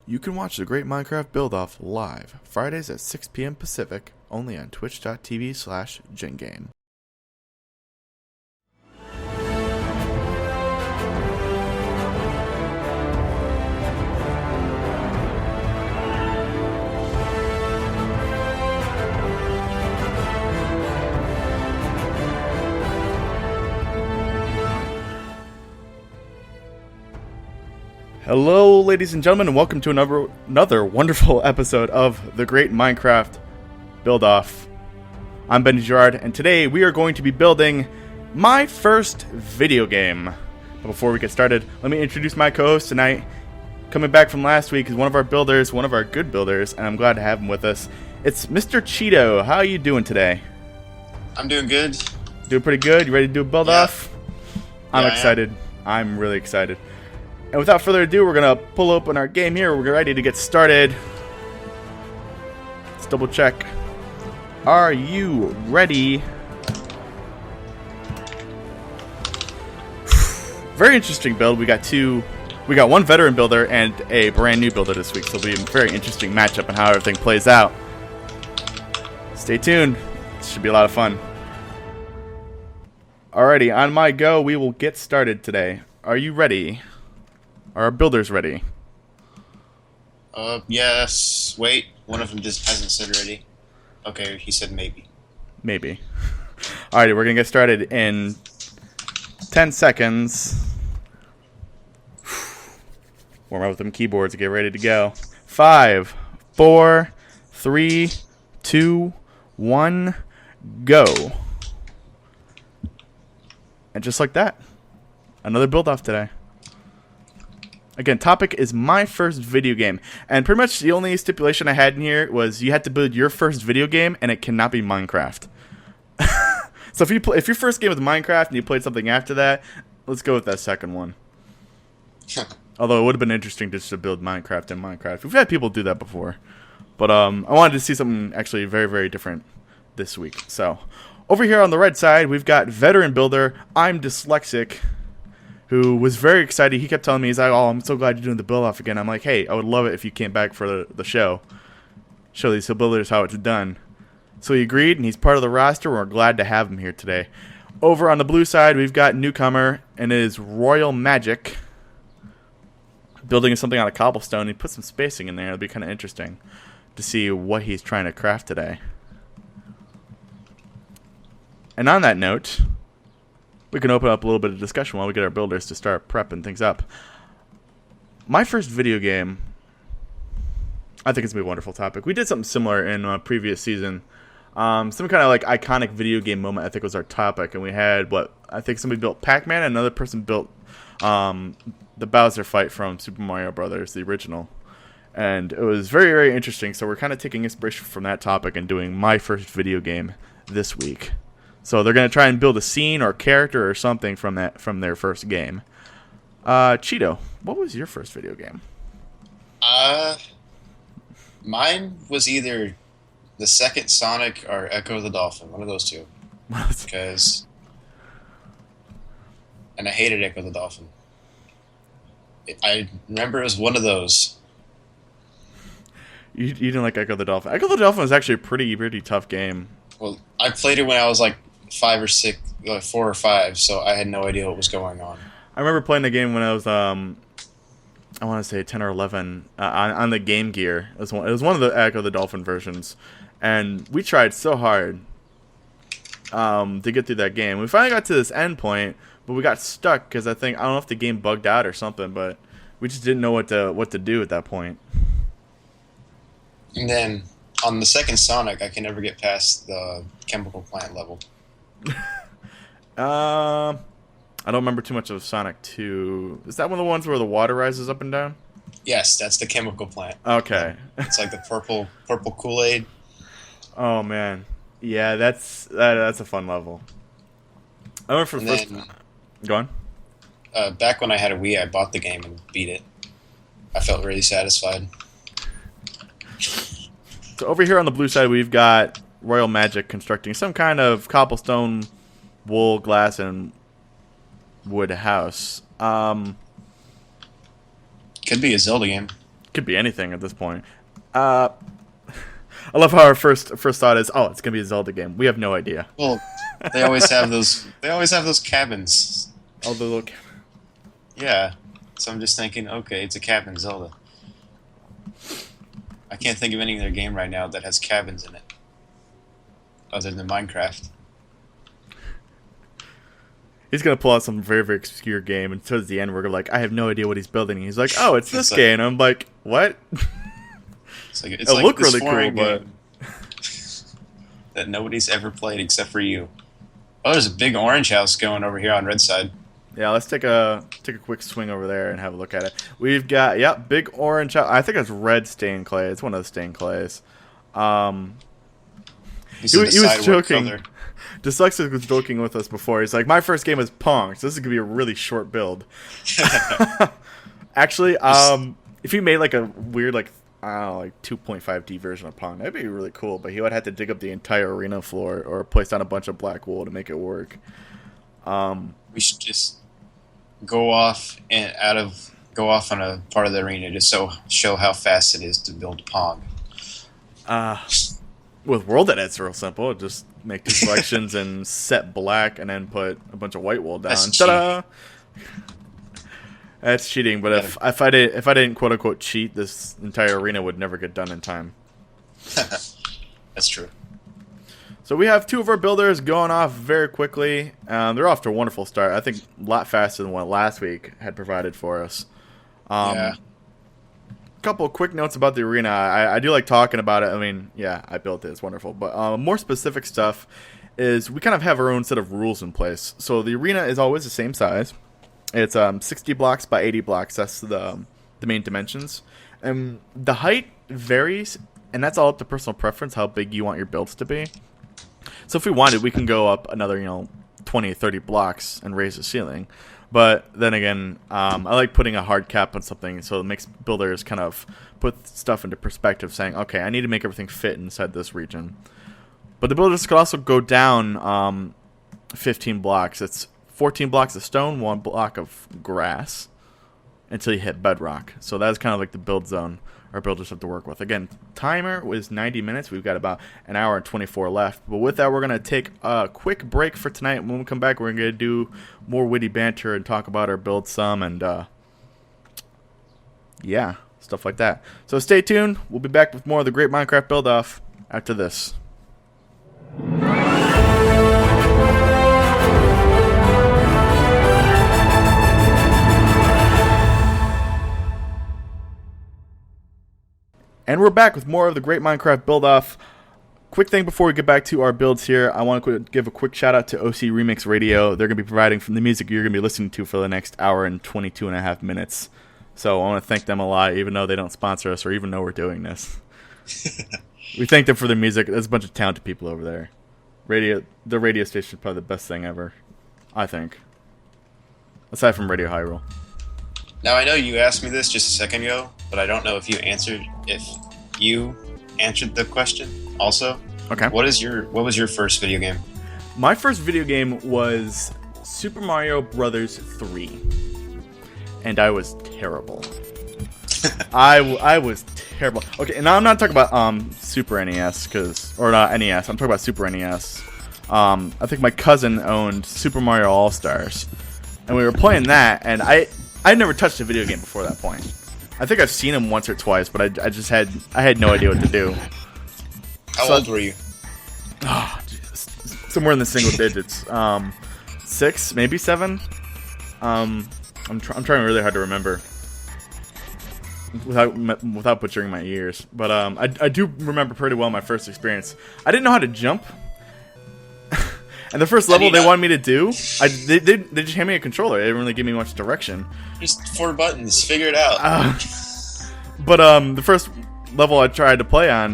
You can watch the Great Minecraft Build-Off live, Fridays at 6 p.m. Pacific, only on twitch.tv/GenGAME. Hello, ladies and gentlemen, and welcome to another wonderful episode of the Great Minecraft Build-Off. I'm Girard, and today we are going to be building my first video game. But before we get started, let me introduce my co-host tonight. Coming back from last week is one of our builders, one of our good builders, and I'm glad to have him with us. It's Mr. Cheeto. How are you doing today? I'm doing good. Doing pretty good? You ready to do a build-off? Yeah. I'm excited. I'm really excited. And without further ado, we're going to pull open our game here. We're ready to get started. Let's double check. Are you ready? Very interesting build. We got one veteran builder and a brand new builder this week. So it'll be a very interesting matchup and how everything plays out. Stay tuned. It should be a lot of fun. Alrighty, on my go, we will get started today. Are you ready? Are our builders ready? Yes. Wait, one of them just hasn't said ready. Okay, he said maybe. Maybe. Alrighty, we're gonna get started in 10 seconds. Warm up with them keyboards to get ready to go. 5, 4, 3, 2, 1, go. And just like that, another build off today. Again, topic is my first video game. And pretty much the only stipulation I had in here was you had to build your first video game, and it cannot be Minecraft. So if your first game was Minecraft and you played something after that, let's go with that second one. Although it would have been interesting just to build Minecraft in Minecraft. We've had people do that before. But I wanted to see something actually very, very different this week. So over here on the right side, we've got veteran builder. I'm dyslexic, who was very excited. He kept telling me, he's like, oh, I'm so glad you're doing the build-off again. I'm like, hey, I would love it if you came back for the show. Show these builders how it's done. So he agreed, and he's part of the roster. We're glad to have him here today. Over on the blue side, we've got newcomer, and it is Royal Magic. Building something out of cobblestone. He put some spacing in there. It'll be kind of interesting to see what he's trying to craft today. And on that note, we can open up a little bit of discussion while we get our builders to start prepping things up. My first video game, I think it's going to be a wonderful topic. We did something similar in a previous season. Some kind of like iconic video game moment, I think, was our topic. And we had, I think somebody built Pac-Man, and another person built the Bowser fight from Super Mario Brothers, the original. And it was very, very interesting. So we're kind of taking inspiration from that topic and doing my first video game this week. So they're going to try and build a scene or character or something from their first game. Cheeto, what was your first video game? Mine was either the second Sonic or Echo the Dolphin, one of those two. And I hated Echo the Dolphin. I remember it was one of those. You didn't like Echo the Dolphin. Echo the Dolphin was actually a pretty tough game. Well, I played it when I was like 5 or 6, 4 or 5, so I had no idea what was going on. I remember playing the game when I was, I want to say 10 or 11, on the Game Gear. It was one of the Echo the Dolphin versions, and we tried so hard to get through that game. We finally got to this end point, but we got stuck because I don't know if the game bugged out or something, but we just didn't know what to do at that point. And then on the second Sonic, I can never get past the chemical plant level. I don't remember too much of Sonic 2. Is that one of the ones where the water rises up and down? Yes, that's the chemical plant. Okay. It's like the purple Kool-Aid. Oh man, yeah, that's a fun level. I remember for the first. Go on. Back when I had a Wii, I bought the game and beat it. I felt really satisfied. So over here on the blue side, we've got Royal Magic constructing some kind of cobblestone, wool, glass, and wood house. Could be a Zelda game. Could be anything at this point. I love how our first thought is, oh, it's gonna be a Zelda game. We have no idea. Well, they always have those. They always have those cabins. Oh, the little. Yeah. So I'm just thinking, okay, it's a cabin Zelda. I can't think of any other game right now that has cabins in it, other than Minecraft. He's gonna pull out some very, very obscure game, and towards the end, we're like, I have no idea what he's building. And he's like, oh, it's this game. And I'm like, what? It's like, It'll look really cool, but that nobody's ever played except for you. Oh, there's a big orange house going over here on red side. Yeah, let's take a quick swing over there and have a look at it. We've got big orange. I think it's red stained clay. It's one of the stained clays. He was joking. Dyslexic was joking with us before. He's like, my first game was Pong, so this is gonna be a really short build. Actually, if he made like a weird like 2.5D version of Pong, that'd be really cool. But he would have to dig up the entire arena floor or place down a bunch of black wool to make it work. We should just go off on a part of the arena just so show how fast it is to build Pong. With World Edit, it's real simple. Just make 2 selections and set black, and then put a bunch of white wool down. That's Ta-da! That's cheating. But if I didn't quote unquote cheat, this entire arena would never get done in time. That's true. So we have 2 of our builders going off very quickly. They're off to a wonderful start. I think a lot faster than what last week had provided for us. Yeah. Couple of quick notes about the arena. I do like talking about it. I mean, yeah, I built it. It's wonderful. But more specific stuff is we kind of have our own set of rules in place. So the arena is always the same size. It's 60 blocks by 80 blocks. That's the main dimensions. And the height varies, and that's all up to personal preference, how big you want your builds to be. So if we wanted, we can go up another, 20, 30 blocks and raise the ceiling. But then again, I like putting a hard cap on something so it makes builders kind of put stuff into perspective, saying, okay, I need to make everything fit inside this region. But the builders could also go down 15 blocks. It's 14 blocks of stone, 1 block of grass until you hit bedrock. So that's kind of like the build zone our builders have to work with. Again, timer was 90 minutes. We've got about an hour and 24 left. But with that, we're going to take a quick break for tonight. When we come back, we're going to do more witty banter and talk about our build some and, yeah, stuff like that. So stay tuned. We'll be back with more of the Great Minecraft Build-Off after this. And we're back with more of the Great Minecraft Build-Off. Quick thing before we get back to our builds here, I want to give a quick shout out to OC Remix Radio. They're going to be providing from the music you're going to be listening to for the next hour and 22 and a half minutes. So I want to thank them a lot, even though they don't sponsor us or even know we're doing this. We thank them for their music. There's a bunch of talented people over there. The radio station is probably the best thing ever, I think. Aside from Radio Hyrule. Now, I know you asked me this just a second ago, but I don't know if you answered the question also. Okay. What was your first video game? My first video game was Super Mario Brothers 3. And I was terrible. I was terrible. Okay, and now I'm not talking about Super NES or not NES. I'm talking about Super NES. I think my cousin owned Super Mario All-Stars. And we were playing that, and I'd never touched a video game before that point. I think I've seen him once or twice, but I had no idea what to do. How old were you? Oh, somewhere in the single digits. 6, maybe 7. I'm trying really hard to remember without butchering my ears. But I do remember pretty well my first experience. I didn't know how to jump. And the first level they wanted me to do, they just handed me a controller. They didn't really give me much direction. Just 4 buttons. Figure it out. But the first level I tried to play on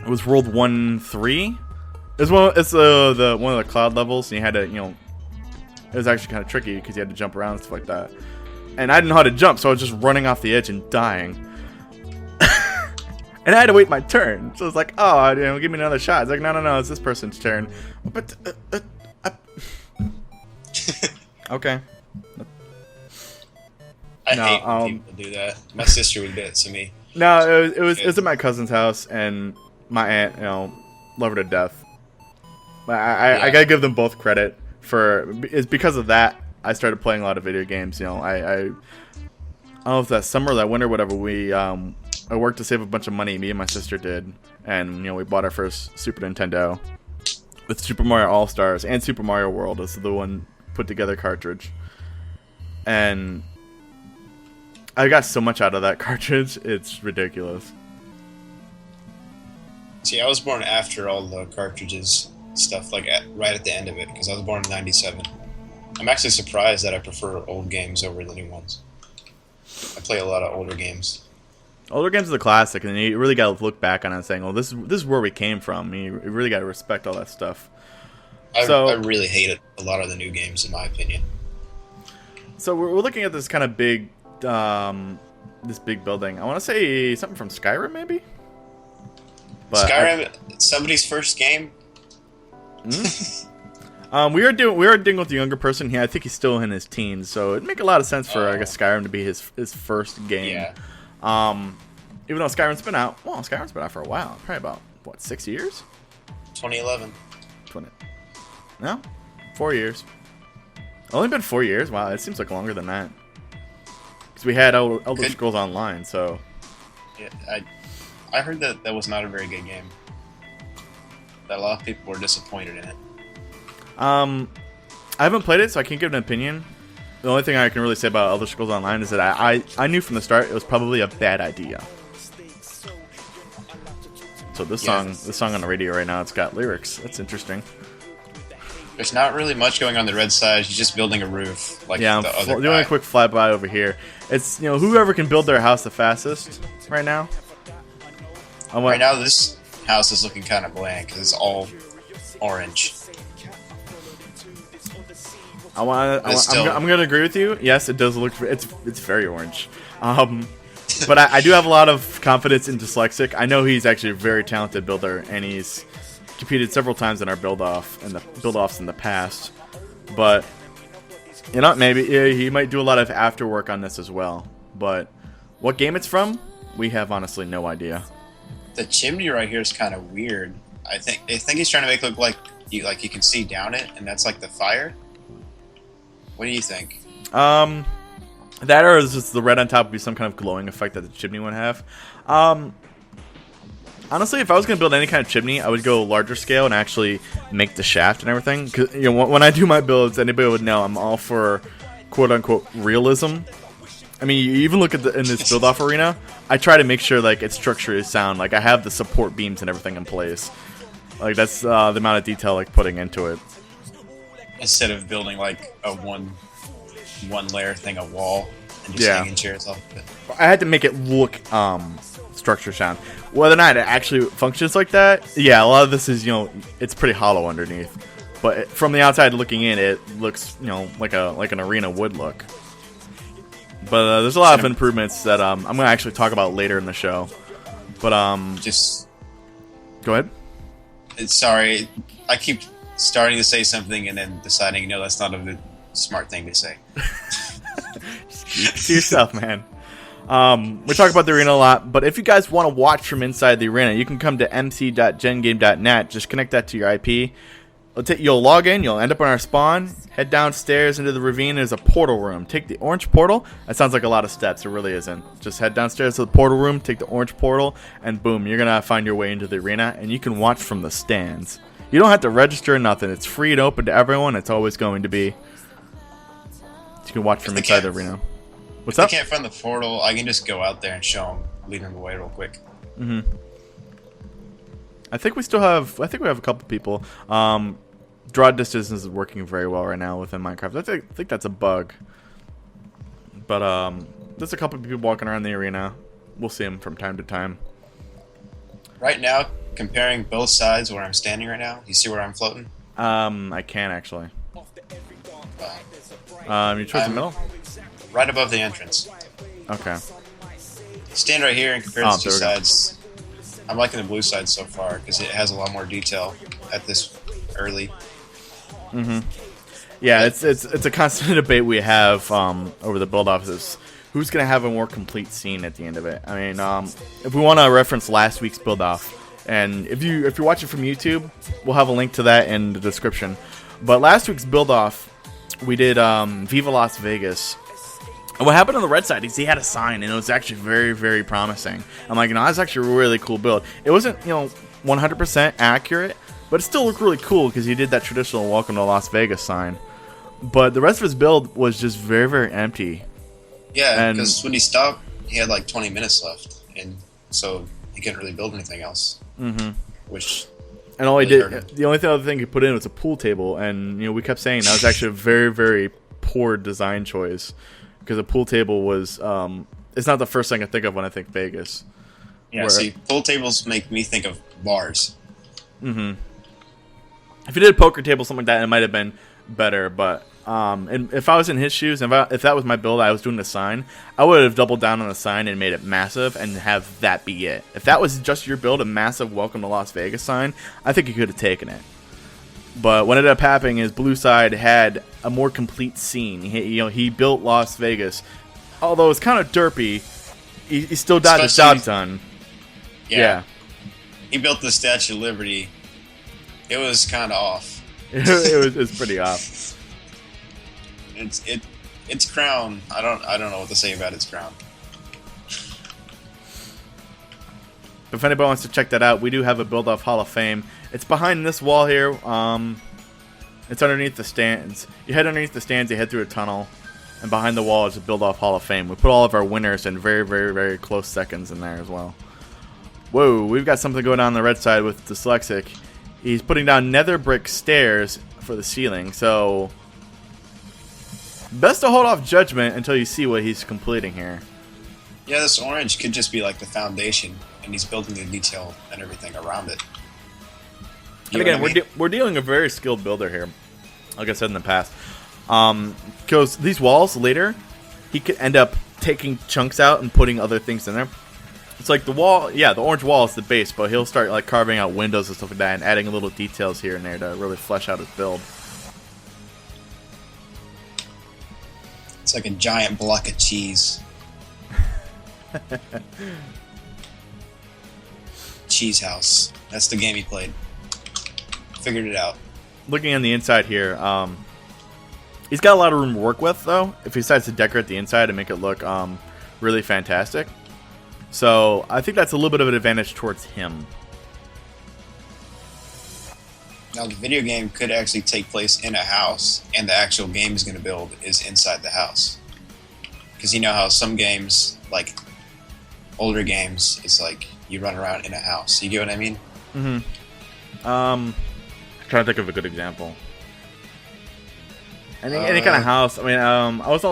was World 1-3. It's one of the cloud levels, and you had to, it was actually kind of tricky because you had to jump around and stuff like that. And I didn't know how to jump, so I was just running off the edge and dying. And I had to wait my turn. So it's like, oh, give me another shot. It's like, no, it's this person's turn. But, okay. I No, hate when people do that. My sister would do it to me. No, it was at my cousin's house, and my aunt, love her to death. I gotta give them both credit for. It's because of that I started playing a lot of video games. I don't know if that summer, or that winter, whatever. I worked to save a bunch of money. Me and my sister did, and we bought our first Super Nintendo with Super Mario All Stars and Super Mario World as the one put together cartridge, and I got so much out of that cartridge, it's ridiculous. See, I was born after all the cartridges stuff, like right at the end of it, because I was born in '97. I'm actually surprised that I prefer old games over the new ones. I play a lot of older games. Older games are the classic, and you really got to look back on it and saying, "Well, this is where we came from." You really got to respect all that stuff. I really hate a lot of the new games, in my opinion. So we're looking at this kind of big, this big building. I want to say something from Skyrim, maybe. But Skyrim, somebody's first game. We are dealing with the younger person here. I think he's still in his teens, so it'd make a lot of sense for I guess Skyrim to be his first game. Yeah. Even though Skyrim's been out, for a while, probably about 6 years. 2011. 20. No, 4 years. Only been 4 years. Wow, it seems like longer than that. Because we had Elder Scrolls Online, so. Yeah, I heard that was not a very good game. That a lot of people were disappointed in it. I haven't played it, so I can't give an opinion. The only thing I can really say about Elder Scrolls Online is that I knew from the start it was probably a bad idea. So this song on the radio right now, it's got lyrics. That's interesting. There's not really much going on the red side. He's just building a roof. Like yeah, the other I'm doing a quick flyby over here. It's whoever can build their house the fastest right now. Right now, this house is looking kind of bland because it's all orange. I'm gonna agree with you. Yes, it does look. It's very orange. But I do have a lot of confidence in Dyslexic. I know he's actually a very talented builder, and he's competed several times in our build-offs in the past. But maybe he might do a lot of after work on this as well. But what game it's from, we have honestly no idea. The chimney right here is kind of weird. I think he's trying to make it look like you can see down it, and that's like the fire. What do you think? That or is just the red on top would be some kind of glowing effect that the chimney would have. Honestly, if I was going to build any kind of chimney, I would go larger scale and actually make the shaft and everything. Because when I do my builds, anybody would know I'm all for quote-unquote realism. I mean, you even look at in this build-off arena, I try to make sure like its structure is sound. Like I have the support beams and everything in place. Like that's the amount of detail like putting into it. Instead of building like a one layer thing, a wall, and just hanging chairs off of it. I had to make it look structure sound. Whether or not it actually functions like that, yeah, a lot of this is it's pretty hollow underneath. But from the outside looking in, it looks like an arena would look. But there's a lot of improvements that I'm gonna actually talk about later in the show. But just go ahead. Sorry, I keep starting to say something and then deciding, no, that's not a good, smart thing to say. Just keep it to yourself, man. We talk about the arena a lot, but if you guys want to watch from inside the arena, you can come to mc.gengame.net. Just connect that to your IP. You'll log in, you'll end up on our spawn, head downstairs into the ravine, there's a portal room. Take the orange portal. That sounds like a lot of steps, it really isn't. Just head downstairs to the portal room, take the orange portal, and boom, you're going to find your way into the arena, and you can watch from the stands. You don't have to register or nothing. It's free and open to everyone. It's always going to be. You can watch from inside the arena. What's up? If I can't find the portal, I can just go out there and show them, lead them away real quick. Mm-hmm. I think we have a couple people. Draw distance is working very well right now within Minecraft. I think that's a bug. But there's a couple people walking around the arena. We'll see them from time to time. Right now, comparing both sides where I'm standing right now, you see where I'm floating? I can actually. You towards the middle? Right above the entrance. Okay. Stand right here and compare the two sides. I'm liking the blue side so far because it has a lot more detail at this early. Mm-hmm. Yeah, it's a constant debate we have over the build-offs. who's going to have a more complete scene at the end of it. I mean, if we want to reference last week's build off, and if you're watching from YouTube, we'll have a link to that in the description. But last week's build off, we did Viva Las Vegas. And what happened on the red side is he had a sign, and it was actually very, very promising. I'm like, that's actually a really cool build. It wasn't, 100% accurate, but it still looked really cool because he did that traditional "Welcome to Las Vegas" sign. But the rest of his build was just very, very empty. Yeah, because when he stopped, he had like 20 minutes left, and so he couldn't really build anything else. Mm-hmm. And all he did, the only other thing he put in was a pool table, and we kept saying that was actually a very, very poor design choice. Because a pool table was, it's not the first thing I think of when I think Vegas. Yeah, see, pool tables make me think of bars. Mm-hmm. If you did a poker table, something like that, it might have been better. But and if I was in his shoes, and if that was my build, I was doing the sign, I would have doubled down on the sign and made it massive and have that be it. If that was just your build, a massive "Welcome to Las Vegas" sign, I think you could have taken it. But what ended up happening is Blue Side had a more complete scene. He built Las Vegas, although it's kind of derpy. He still got the job done. Yeah. He built the Statue of Liberty. It was kind of off. it was pretty off. Its crown. I don't know what to say about its crown. If anybody wants to check that out, we do have a build-off Hall of Fame. It's behind this wall here. It's underneath the stands. You head underneath the stands, you head through a tunnel, and behind the wall is a build-off Hall of Fame. We put all of our winners in very, very, very close seconds in there as well. Whoa, we've got something going on the red side with Dyslexic. He's putting down nether brick stairs for the ceiling, so best to hold off judgment until you see what he's completing here. Yeah, this orange could just be like the foundation, and he's building the detail and everything around it. And again, we're dealing with a very skilled builder here, like I said in the past. Because these walls later, he could end up taking chunks out and putting other things in there. It's like the wall, the orange wall is the base, but he'll start like carving out windows and stuff like that and adding little details here and there to really flesh out his build. It's like a giant block of cheese. Cheese House. That's the game he played. Figured it out. Looking on the inside here, he's got a lot of room to work with, though, if he decides to decorate the inside and make it look really fantastic. So I think that's a little bit of an advantage towards him. Now, the video game could actually take place in a house, and the actual game he's going to build is inside the house. Because you know how some games, like older games, it's like you run around in a house. You get what I mean? Mm-hmm. I'm trying to think of a good example. Any kind of house. I mean, I was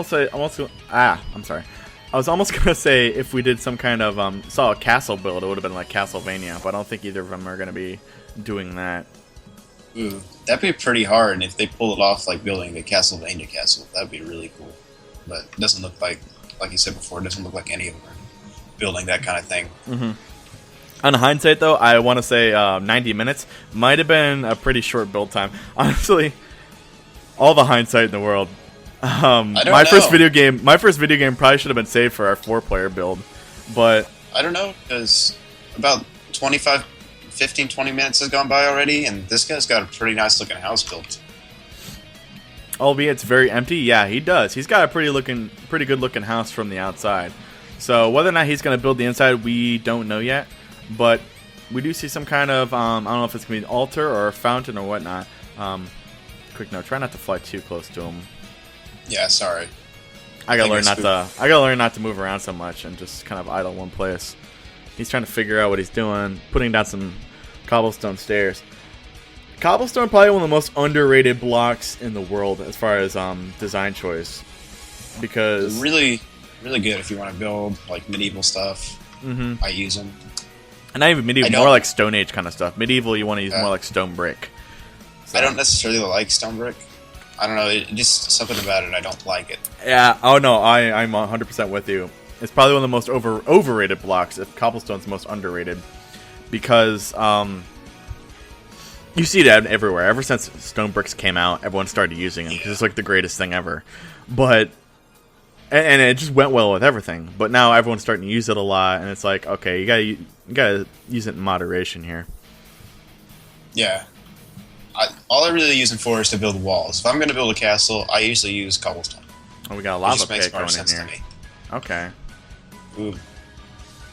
almost gonna say if we did some kind of saw a castle build, it would have been like Castlevania, but I don't think either of them are gonna be doing that. Ooh, that'd be pretty hard, and if they pull it off like building the Castlevania castle, that'd be really cool. But it doesn't look like you said before, it doesn't look like any of them are building that kind of thing. Mm-hmm. On hindsight, though, I want to say 90 minutes might have been a pretty short build time. Honestly, all the hindsight in the world. My first video game probably should have been saved for our 4-player build, but I don't know, because about 20 minutes has gone by already, and this guy's got a pretty nice looking house built. Albeit it's very empty. Yeah, he does. He's got a pretty good looking house from the outside. So whether or not he's going to build the inside, we don't know yet. But we do see some kind of I don't know if it's going to be an altar or a fountain or whatnot. Quick note: try not to fly too close to him. Yeah, sorry. I gotta learn not to move around so much and just kind of idle one place. He's trying to figure out what he's doing, putting down some cobblestone stairs. Cobblestone probably one of the most underrated blocks in the world as far as design choice, because they're really, really good if you want to build like medieval stuff. Mm-hmm. I use them. And not even medieval, more like Stone Age kind of stuff. Medieval, you want to use more like stone brick. So. I don't necessarily like stone brick. I don't know, just something about it, I don't like it. Yeah, oh no, I'm 100% with you. It's probably one of the most overrated blocks, if cobblestone's the most underrated. Because, you see that everywhere. Ever since stone bricks came out, everyone started using them, because it's like the greatest thing ever. But and it just went well with everything. But now everyone's starting to use it a lot, and it's like, okay, you gotta use it in moderation here. Yeah. All I really use it for is to build walls. If I'm going to build a castle, I usually use cobblestone. Oh, we got a It lava just makes pit more going in sense to here. me. Okay. Ooh.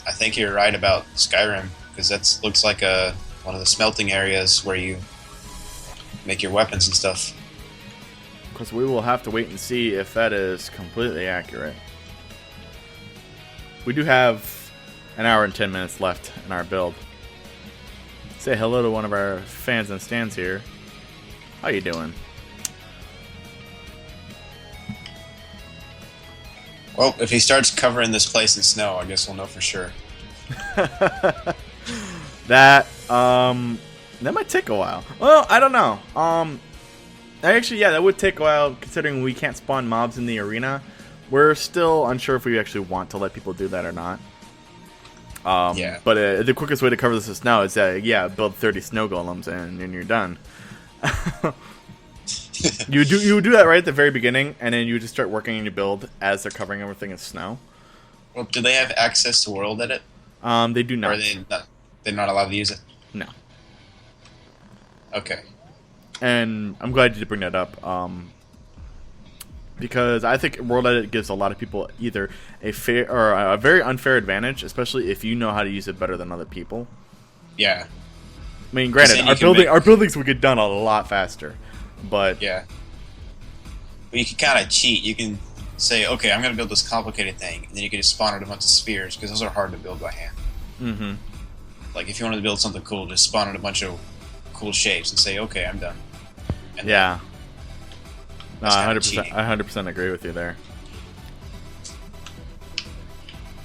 I think you're right about Skyrim, because that looks like one of the smelting areas where you make your weapons and stuff. Because we will have to wait and see if that is completely accurate. We do have an hour and 10 minutes left in our build. Say hello to one of our fans and stands here. How you doing? Well, if he starts covering this place in snow, I guess we'll know for sure. That might take a while. Well, I don't know. Actually, yeah, that would take a while considering we can't spawn mobs in the arena. We're still unsure if we actually want to let people do that or not. Yeah. But the quickest way to cover this with snow is build 30 snow golems and you're done. you would do that right at the very beginning, and then you would just start working on your build as they're covering everything in snow. Well, do they have access to World Edit? They do not. Or they're not allowed to use it? No. Okay. And I'm glad you did bring that up. Because I think World Edit gives a lot of people either a fair or a very unfair advantage, especially if you know how to use it better than other people. Yeah. I mean, granted, our buildings would get done a lot faster, but yeah. But you can kind of cheat. You can say, okay, I'm going to build this complicated thing, and then you can just spawn out a bunch of spheres because those are hard to build by hand. Mm-hmm. Like if you wanted to build something cool, just spawn out a bunch of cool shapes and say, okay, I'm done. And yeah. No, That's I kinda 100%. cheating. I 100% agree with you there.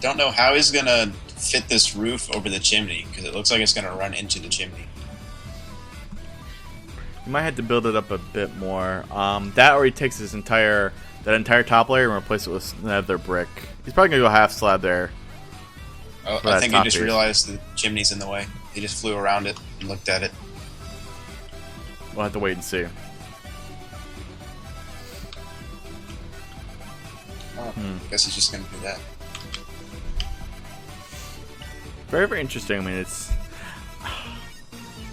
Don't know how he's gonna fit this roof over the chimney because it looks like it's gonna run into the chimney. You might have to build it up a bit more. That or he takes that entire top layer and replace it with another brick. He's probably gonna go half slab there. Oh, For I that think he top just piece. realized the chimney's in the way. He just flew around it and looked at it. We'll have to wait and see. Oh, I guess he's just gonna do that. Very, very interesting. I mean,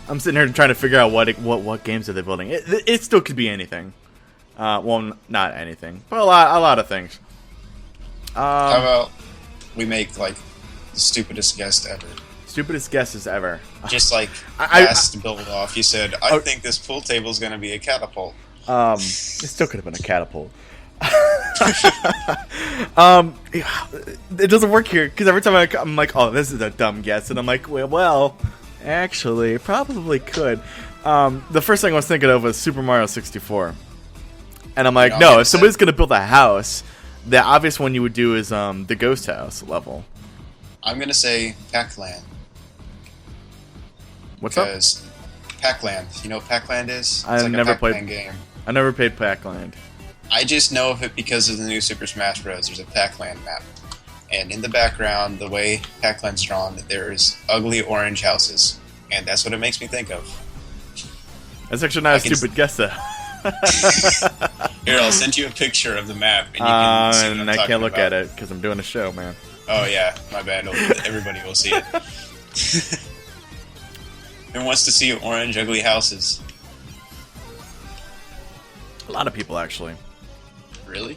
I'm sitting here trying to figure out what games are they building. It still could be anything. Well, not anything, but a lot of things. How about we make like the stupidest guess ever? Stupidest guesses ever. Just like I- last build off, you said, I think this pool table is gonna be a catapult. It still could have been a catapult. It doesn't work here because every time I'm like, oh, this is a dumb guess, and I'm like, well, actually, it probably could. The first thing I was thinking of was Super Mario 64, and I'm like, No, no, I if somebody's gonna build a house, the obvious one you would do is the ghost house level. I'm gonna say Pac-Land. What's up? Because Pac-Land, you know what Pac-Land is? It's I've like never a Pac-Man played- game. I never played Pac-Land. I just know of it because of the new Super Smash Bros. There's a Pac-Land map. And in the background, the way Pac-Land's drawn, there's ugly orange houses. And that's what it makes me think of. That's actually not a can stupid guess though. Here, I'll send you a picture of the map, and you can see what And I'm I talking can't look about. at it because I'm doing a show, man. Oh yeah, my bad. Everybody will see it. Who wants to see orange, ugly houses? A lot of people actually. Really?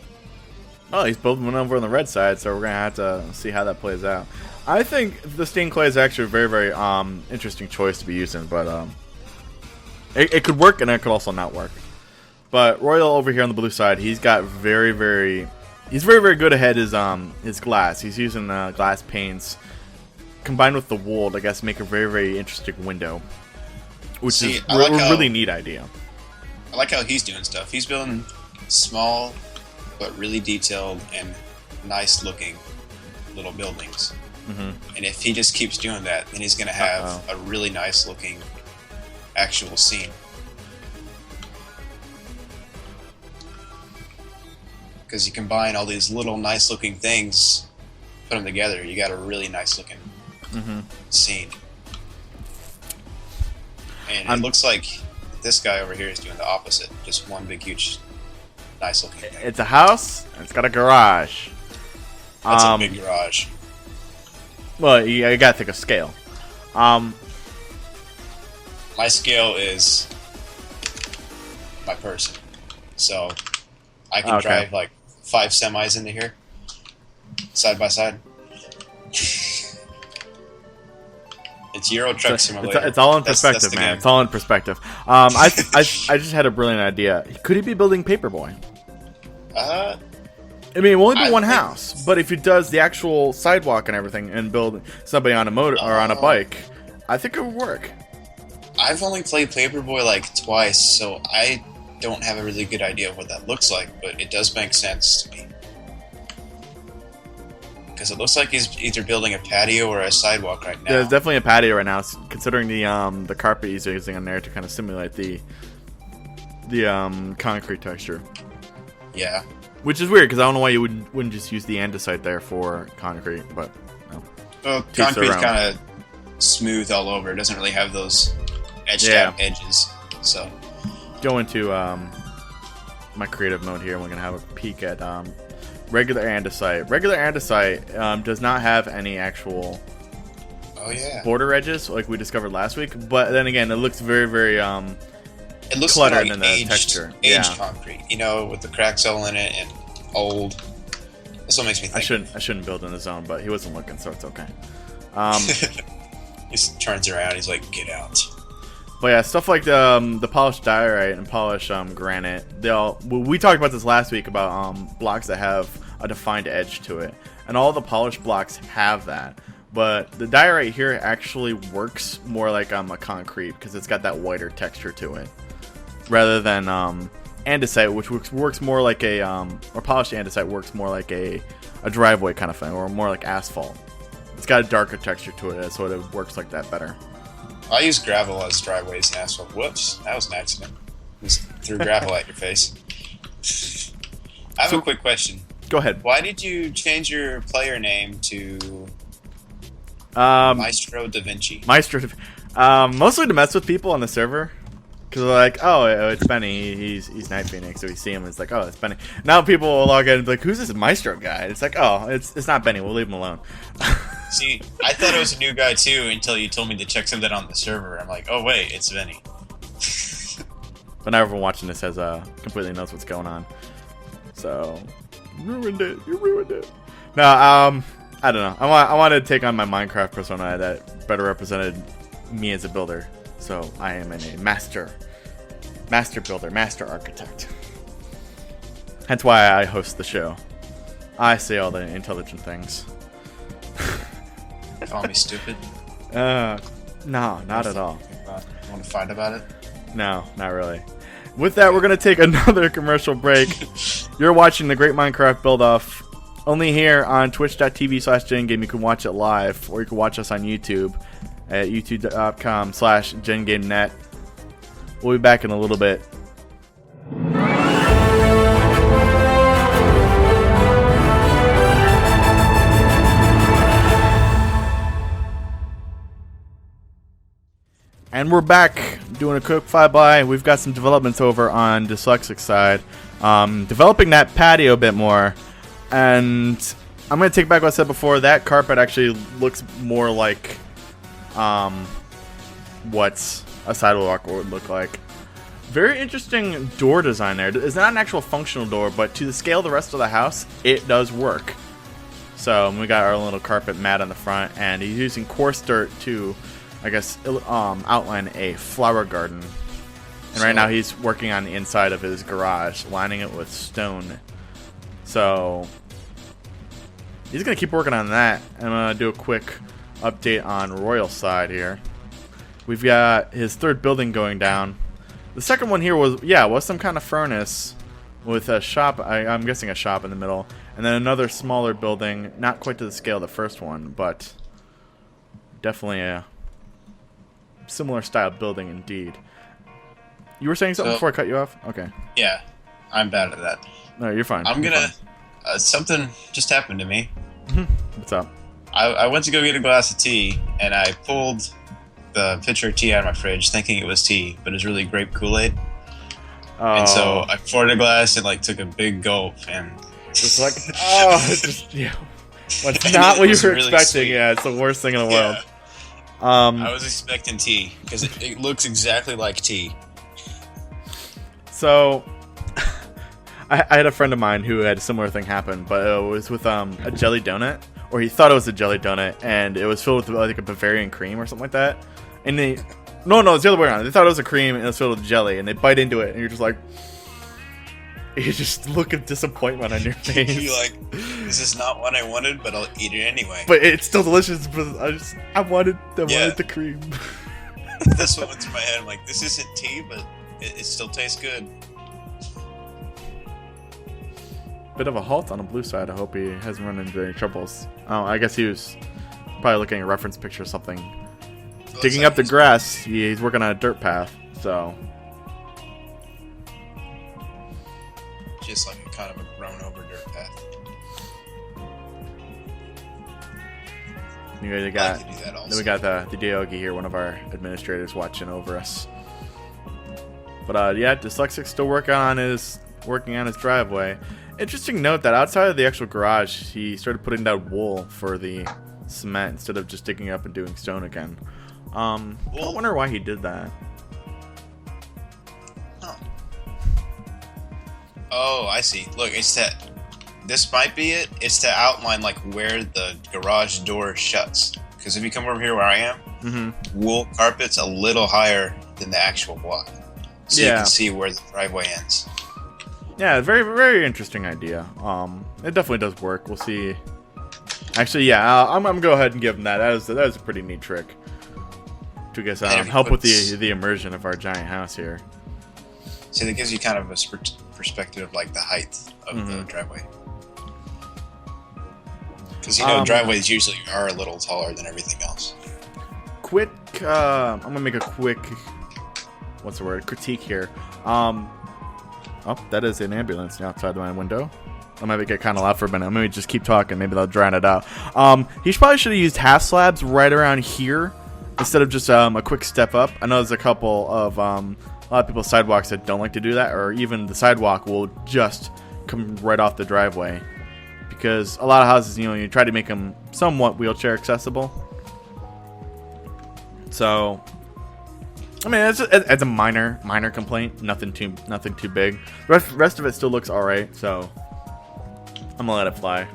Oh, he's building one over on the red side, so we're gonna have to see how that plays out. I think the stained clay is actually a very, very interesting choice to be using, but it could work and it could also not work. But Royal over here on the blue side, he's got very, very good ahead his glass. He's using glass panes combined with the wool, I guess, make a very, very interesting window, which is I like how- really neat idea. I like how he's doing stuff. He's building small, but really detailed and nice-looking little buildings. Mm-hmm. And if he just keeps doing that, then he's going to have a really nice-looking actual scene. Because you combine all these little nice-looking things, put them together, you got a really nice-looking scene. And it looks like this guy over here is doing the opposite. Just one big, huge nice looking thing. It's a house, and it's got a garage. That's a big garage. Well, you gotta think of scale. My scale is my person. So I can drive like 5 semis into here, side by side. It's Euro Truck Simulator. It's all in perspective, man. It's all in perspective. I just had a brilliant idea. Could he be building Paperboy? I mean, it will only be one house, but if he does the actual sidewalk and everything and build somebody on a motor or on a bike, I think it would work. I've only played Paperboy like twice, so I don't have a really good idea of what that looks like, but it does make sense to me. Because it looks like he's either building a patio or a sidewalk right now. Yeah, there's definitely a patio right now, considering the carpet he's using on there to kind of simulate the concrete texture. Yeah. Which is weird, because I don't know why you wouldn't just use the andesite there for concrete, but no. Well, concrete's kind of smooth all over. It doesn't really have those edged out edges. So go into my creative mode here, and we're gonna have a peek at regular andesite. Regular andesite does not have any actual border edges like we discovered last week, but then again, it looks very, very it looks cluttered like in the texture. Aged concrete, you know, with the cracks all in it and old. That's what makes me think. I shouldn't build in the zone, but he wasn't looking, so it's okay. He turns around, he's like, "Get out." But yeah, stuff like the polished diorite and polished granite. We talked about this last week about blocks that have a defined edge to it, and all the polished blocks have that. But the diorite here actually works more like a concrete because it's got that whiter texture to it, rather than andesite, which works more like a or polished andesite works more like a driveway kind of thing, or more like asphalt. It's got a darker texture to it, so it works like that better. I use gravel as driveways and asphalt. Whoops, that was an accident. Just threw gravel at your face. I have a quick question. Go ahead. Why did you change your player name to Maestro Da Vinci? Mostly to mess with people on the server. Because they're like, oh, it's Benny. He's Night Phoenix. So we see him, and it's like, oh, it's Benny. Now people will log in and be like, who's this Maestro guy? It's like, oh, it's not Benny. We'll leave him alone. See, I thought it was a new guy too until you told me to check something on the server. I'm like, oh wait, it's Benny. But now everyone watching this has completely knows what's going on. So you ruined it. No, I don't know. I wanted to take on my Minecraft persona that better represented me as a builder. So I am a master builder, master architect. Hence why I host the show. I say all the intelligent things. Call me stupid? No, not at all. You want to fight about it? No, not really. With that, we're going to take another commercial break. You're watching the Great Minecraft Build-Off only here on twitch.tv/GenGAME. You can watch it live, or you can watch us on YouTube at youtube.com/GenGameNet. We'll be back in a little bit. And we're back doing a quick flyby. We've got some developments over on Dyslexic side. Developing that patio a bit more. And I'm going to take back what I said before. That carpet actually looks more like what a sidewalk would look like. Very interesting door design there. It's not an actual functional door, but to the scale of the rest of the house, it does work. So we got our little carpet mat on the front, and he's using coarse dirt to, I guess, outline a flower garden. And right now he's working on the inside of his garage, lining it with stone. So he's going to keep working on that. I'm going to do a quick update on Royal side here. We've got his third building going down. The second one here was some kind of furnace with a shop. I'm guessing a shop in the middle. And then another smaller building, not quite to the scale of the first one, but definitely a similar style building indeed. You were saying something before I cut you off? Okay. Yeah, I'm bad at that. No, you're fine. Something just happened to me. What's up? I went to go get a glass of tea, and I pulled the pitcher of tea out of my fridge thinking it was tea, but it was really grape Kool-Aid. And so I poured a glass and like took a big gulp and it's like, oh, it's just, yeah. Well, it's not what you were really expecting. sweet. Yeah, it's the worst thing in the world. I was expecting tea because it looks exactly like tea. So, I had a friend of mine who had a similar thing happen, but it was with a jelly donut, or he thought it was a jelly donut, and it was filled with like a Bavarian cream or something like that. And no, it's the other way around. They thought it was a cream and it was filled with jelly, and they bite into it, and you're just like, you just look of disappointment on your face. You're like, this is not what I wanted, but I'll eat it anyway. But it's still delicious. But I wanted the cream. That's what went through my head. I'm like, this isn't tea, but it still tastes good. Bit of a halt on the blue side. I hope he hasn't run into any troubles. Oh, I guess he was probably looking at a reference picture or something. Digging up the grass. He's working on a dirt path, so. Just like a kind of a grown over dirt path. We got the Diogi here, one of our administrators, watching over us. But yeah, Dyslexic still working on his driveway. Interesting note that outside of the actual garage, he started putting down wool for the cement instead of just digging up and doing stone again. I wonder why he did that. Oh, I see. Look, this might be it. It's to outline like where the garage door shuts. Because if you come over here where I am, wool carpet's a little higher than the actual block. So you can see where the driveway ends. Yeah, very, very interesting idea. It definitely does work. We'll see. Actually, yeah, I'm gonna go ahead and give him that. That was a pretty neat trick to guess help with the immersion of our giant house here. See, that gives you kind of a perspective of like the height of the driveway. Because driveways usually are a little taller than everything else. I'm gonna make a quick, critique here. Oh, that is an ambulance outside my window. I might get kind of loud for a minute. I'm gonna just keep talking. Maybe they'll drown it out. He probably should have used half slabs right around here instead of just a quick step up. I know there's a couple of a lot of people's sidewalks that don't like to do that, or even the sidewalk will just come right off the driveway. Because a lot of houses, you try to make them somewhat wheelchair accessible. So, I mean, it's a minor complaint. Nothing too big. The rest of it still looks all right. So, I'm gonna let it fly.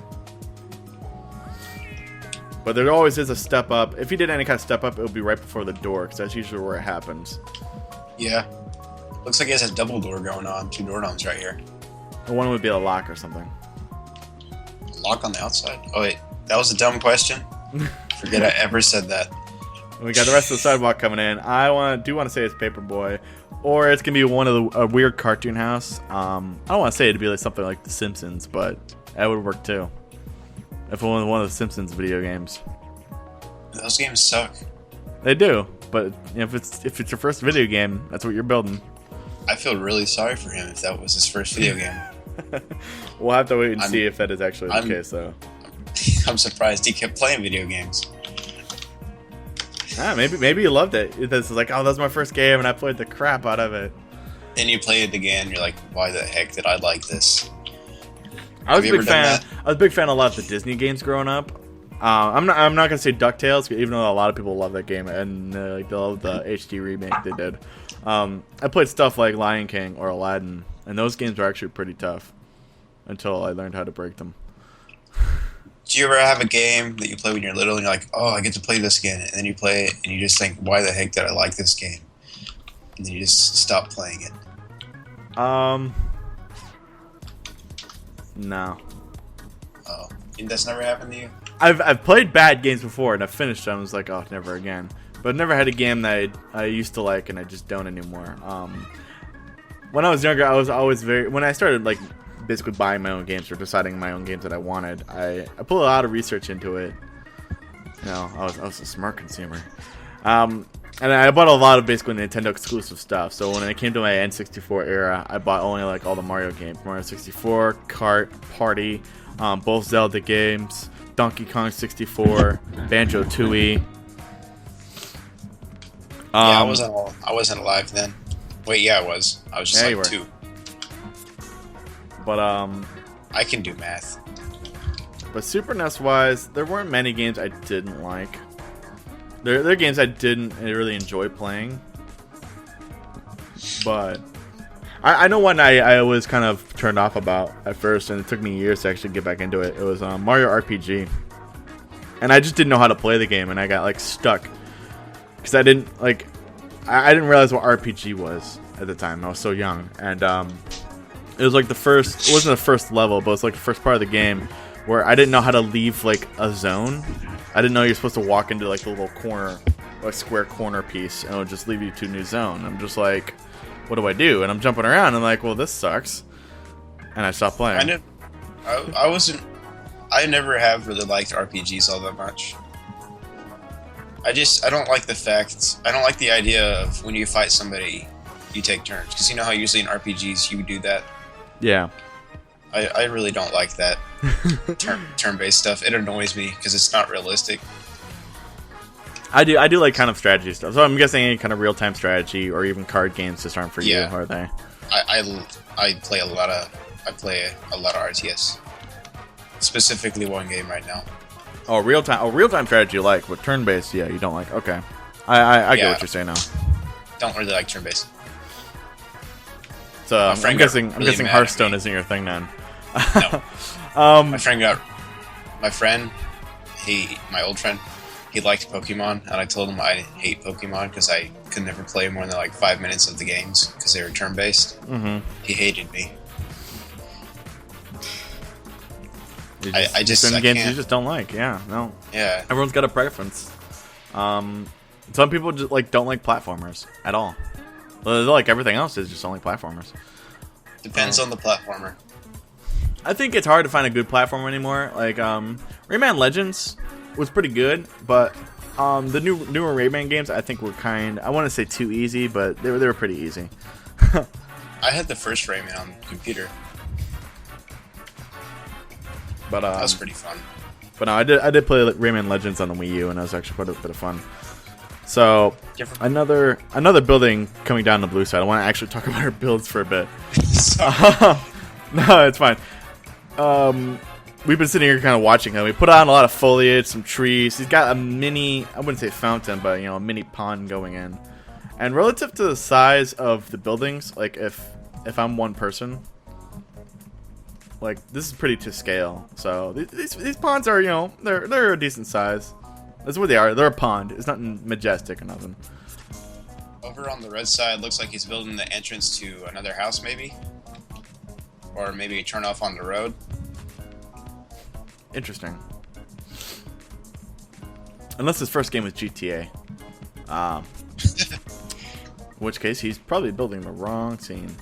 But there always is a step up. If you did any kind of step up, it would be right before the door, because that's usually where it happens. Yeah. Looks like it has a double door going on. 2 door knobs right here. Or one would be a lock or something. Lock on the outside? Oh wait, that was a dumb question. Forget I ever said that. We got the rest of the sidewalk coming in. I do want to say it's Paperboy, or it's gonna be a weird cartoon house. I don't want to say it'd be like something like The Simpsons, but that would work too. If it was one of the Simpsons video games. Those games suck. They do, but if it's your first video game, that's what you're building. I feel really sorry for him if that was his first video game. We'll have to wait and see if that is actually the case, though. I'm surprised he kept playing video games. Maybe he loved it. It's like, oh, that was my first game, and I played the crap out of it. Then you play it again, you're like, why the heck did I like this? I was a big fan of a lot of the Disney games growing up. I'm not gonna say DuckTales, even though a lot of people love that game, and they love the HD remake they did. I played stuff like Lion King or Aladdin, and those games are actually pretty tough until I learned how to break them. Do you ever have a game that you play when you're little and you're like, oh, I get to play this again, and then you play it and you just think, why the heck did I like this game? And then you just stop playing it. No. Oh, that's never happened to you? I've played bad games before and I've finished them. I was like, oh, never again. But I've never had a game that I used to like and I just don't anymore. When I was younger, I was always when I started like basically buying my own games or deciding my own games that I wanted, I put a lot of research into it. I was a smart consumer. And I bought a lot of basically Nintendo exclusive stuff. So when it came to my N64 era, I bought only like all the Mario games. Mario 64, Kart, Party, both Zelda games, Donkey Kong 64, Banjo-Tooie. Yeah, I wasn't alive then. Wait, yeah, I was. I was just like you were. 2. But I can do math. But Super NES wise, there weren't many games I didn't like. There are games I didn't really enjoy playing. But I know one I was kind of turned off about at first, and it took me years to actually get back into it. It was Mario RPG. And I just didn't know how to play the game, and I got like stuck. Because I didn't realize what RPG was at the time. I was so young. And it was like it wasn't the first level, but it was like the first part of the game where I didn't know how to leave like a zone. I didn't know you're supposed to walk into like the little corner, like square corner piece, and it would just leave you to a new zone. I'm just like, what do I do? And I'm jumping around, and I'm like, well, this sucks. And I stopped playing. I never have really liked RPGs all that much. I don't like the idea of when you fight somebody, you take turns. Because you know how usually in RPGs you do that? Yeah. I really don't like that turn-based stuff. It annoys me because it's not realistic. I do like kind of strategy stuff. So I'm guessing any kind of real-time strategy or even card games just aren't for you, are they? I play a lot of RTS. Specifically one game right now. Oh, real-time strategy you like, but turn-based, yeah, you don't like. Okay. I get what you're saying now. Don't really like turn-based. So I'm guessing Hearthstone isn't your thing then. No. My old friend, he liked Pokemon, and I told him I hate Pokemon because I could never play more than like 5 minutes of the games because they were turn-based. Mm-hmm. He hated me. Certain games you just don't like. Yeah, no. Yeah. Everyone's got a preference. Some people just don't like platformers at all. Well, they like everything else. Is just don't like platformers. Depends on the platformer. I think it's hard to find a good platformer anymore. Like Rayman Legends was pretty good, but the newer Rayman games I think were I want to say too easy, but they were pretty easy. I had the first Rayman on the computer. But that was pretty fun. But no, I did play Rayman Legends on the Wii U, and that was actually quite a bit of fun. So another building coming down the blue side. I want to actually talk about our builds for a bit. No, it's fine. We've been sitting here kind of watching him. We put on a lot of foliage, some trees. He's got a mini, I wouldn't say fountain, but a mini pond going in. And relative to the size of the buildings, like if I'm one person, like this is pretty to scale. So these ponds are, they're a decent size. That's what they are. They're a pond. It's nothing majestic or nothing. Over on the red side, looks like he's building the entrance to another house, maybe, or maybe a turn off on the road. Interesting. Unless his first game was GTA. In which case, he's probably building the wrong scene.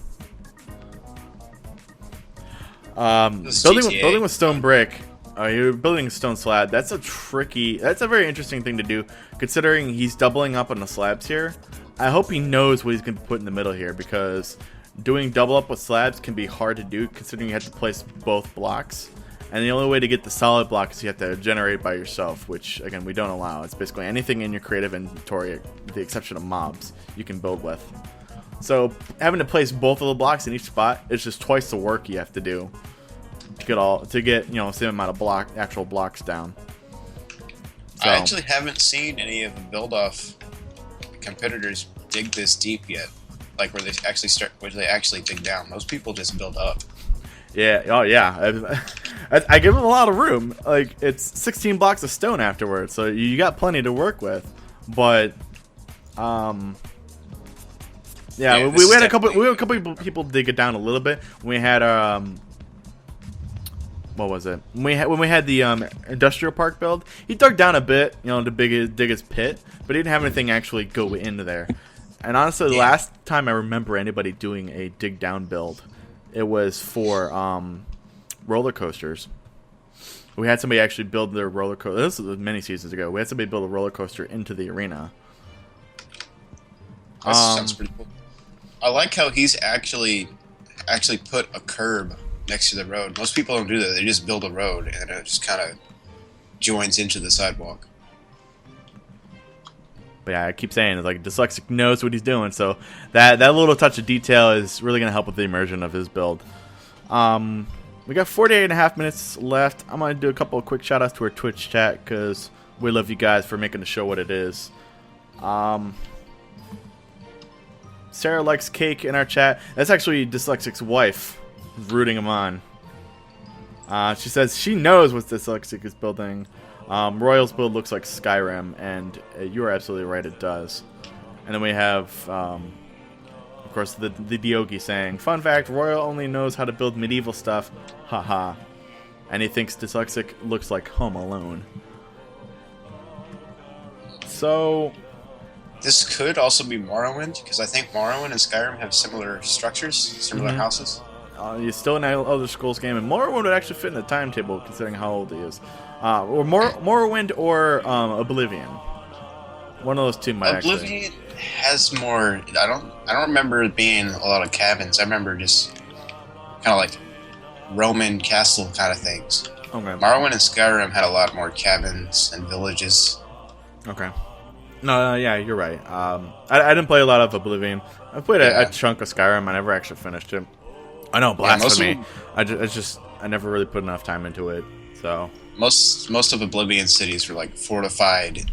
Building with stone brick. You're building a stone slab. That's a very interesting thing to do, considering he's doubling up on the slabs here. I hope he knows what he's going to put in the middle here, because doing double up with slabs can be hard to do, considering you have to place both blocks. And the only way to get the solid block is you have to generate it by yourself, which, again, we don't allow. It's basically anything in your creative inventory, with the exception of mobs, you can build with. So having to place both of the blocks in each spot is just twice the work you have to do to get same amount of actual blocks down. So, I actually haven't seen any of the build-off competitors dig this deep yet, like where they actually dig down. Most people just build up. Yeah. Oh yeah. I give them a lot of room. Like it's 16 blocks of stone afterwards, so you got plenty to work with. But yeah, we had a couple people dig it down a little bit. We had what was it? When we had the industrial park build, he dug down a bit, to dig his pit, but he didn't have anything actually go into there. And honestly, the last time I remember anybody doing a dig down build, it was for roller coasters. We had somebody actually build their roller coaster. This was many seasons ago. We had somebody build a roller coaster into the arena. That sounds pretty cool. I like how he's actually put a curb next to the road. Most people don't do that. They just build a road and it just kind of joins into the sidewalk. But yeah, I keep saying it's like dyslexic knows what he's doing, so that little touch of detail is really going to help with the immersion of his build. We got 48.5 minutes left. I'm going to do a couple of quick shout outs to our Twitch chat because we love you guys for making the show what it is. Sarah likes cake in our chat. That's actually Dyslexic's wife rooting him on. She says she knows what Dyslexic is building. Royal's build looks like Skyrim, and you are absolutely right, it does. And then we have, of course, the Diogi saying, "Fun fact, Royal only knows how to build medieval stuff. Haha." And he thinks Dyslexic looks like Home Alone. So... This could also be Morrowind, because I think Morrowind and Skyrim have similar structures, similar houses. He's still an Elder Scrolls game, and Morrowind would actually fit in the timetable, considering how old he is. Or Morrowind or Oblivion. One of those two might actually. Oblivion has more. I don't remember it being a lot of cabins. I remember just kind of like Roman castle kind of things. Okay. Morrowind and Skyrim had a lot more cabins and villages. Okay. No, yeah, you're right. I didn't play a lot of Oblivion. I played a chunk of Skyrim. I never actually finished it. I know, blasphemy. I never really put enough time into it. So most of Oblivion cities were like fortified,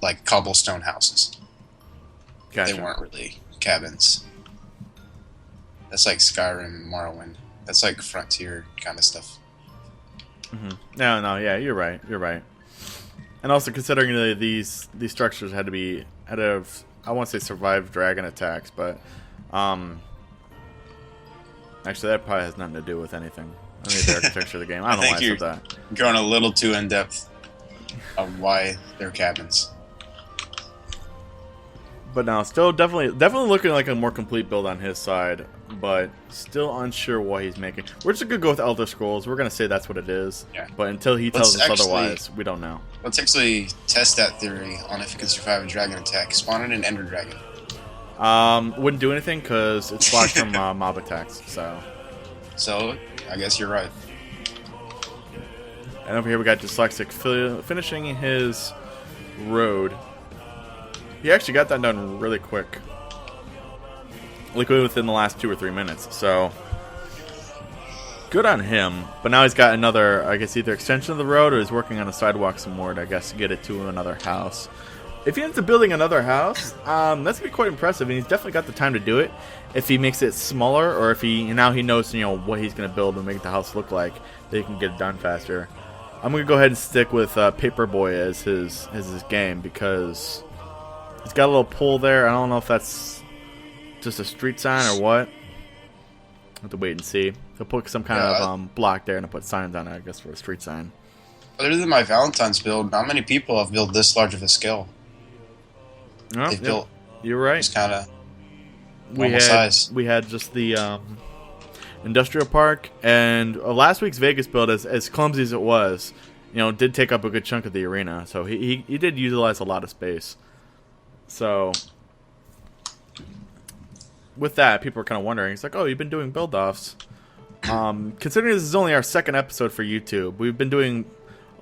like cobblestone houses. Gotcha. They weren't really cabins. That's like Skyrim and Morrowind. That's like frontier kind of stuff. No, yeah, you're right. You're right. And also considering these structures had to have, I won't say survived dragon attacks, but actually that probably has nothing to do with anything. I mean, the architecture of the game. I don't know why I said that. Going a little too in depth of why they're cabins. But no, still definitely looking like a more complete build on his side, but still unsure what he's making. We're just gonna go with Elder Scrolls. We're gonna say that's what it is. Yeah. But until he tells us otherwise, we don't know. Let's actually test that theory on if it can survive a dragon attack. Spawn in an Ender Dragon. Wouldn't do anything because it's blocked from mob attacks. So I guess you're right. And over here we got Dyslexic finishing his road. He actually got that done really quick. Like within the last 2 or 3 minutes. So good on him. But now he's got another, I guess, either extension of the road or he's working on a sidewalk some more to, I guess, get it to another house. If he ends up building another house, that's going to be quite impressive. And he's definitely got the time to do it. If he makes it smaller or if he knows, what he's going to build and make the house look like, that he can get it done faster. I'm going to go ahead and stick with Paperboy as his game because he's got a little pull there. I don't know if that's just a street sign or what. I'll have to wait and see. He'll put some kind of block there and put signs on it, I guess, for a street sign. Other than my Valentine's build, not many people have built this large of a scale. Oh, They've built. You're right. It's kind of normal size. We had just the industrial park, and last week's Vegas build, as clumsy as it was, did take up a good chunk of the arena. So he did utilize a lot of space. So with that, people are kind of wondering. It's like, oh, you've been doing build-offs. Considering this is only our second episode for YouTube, we've been doing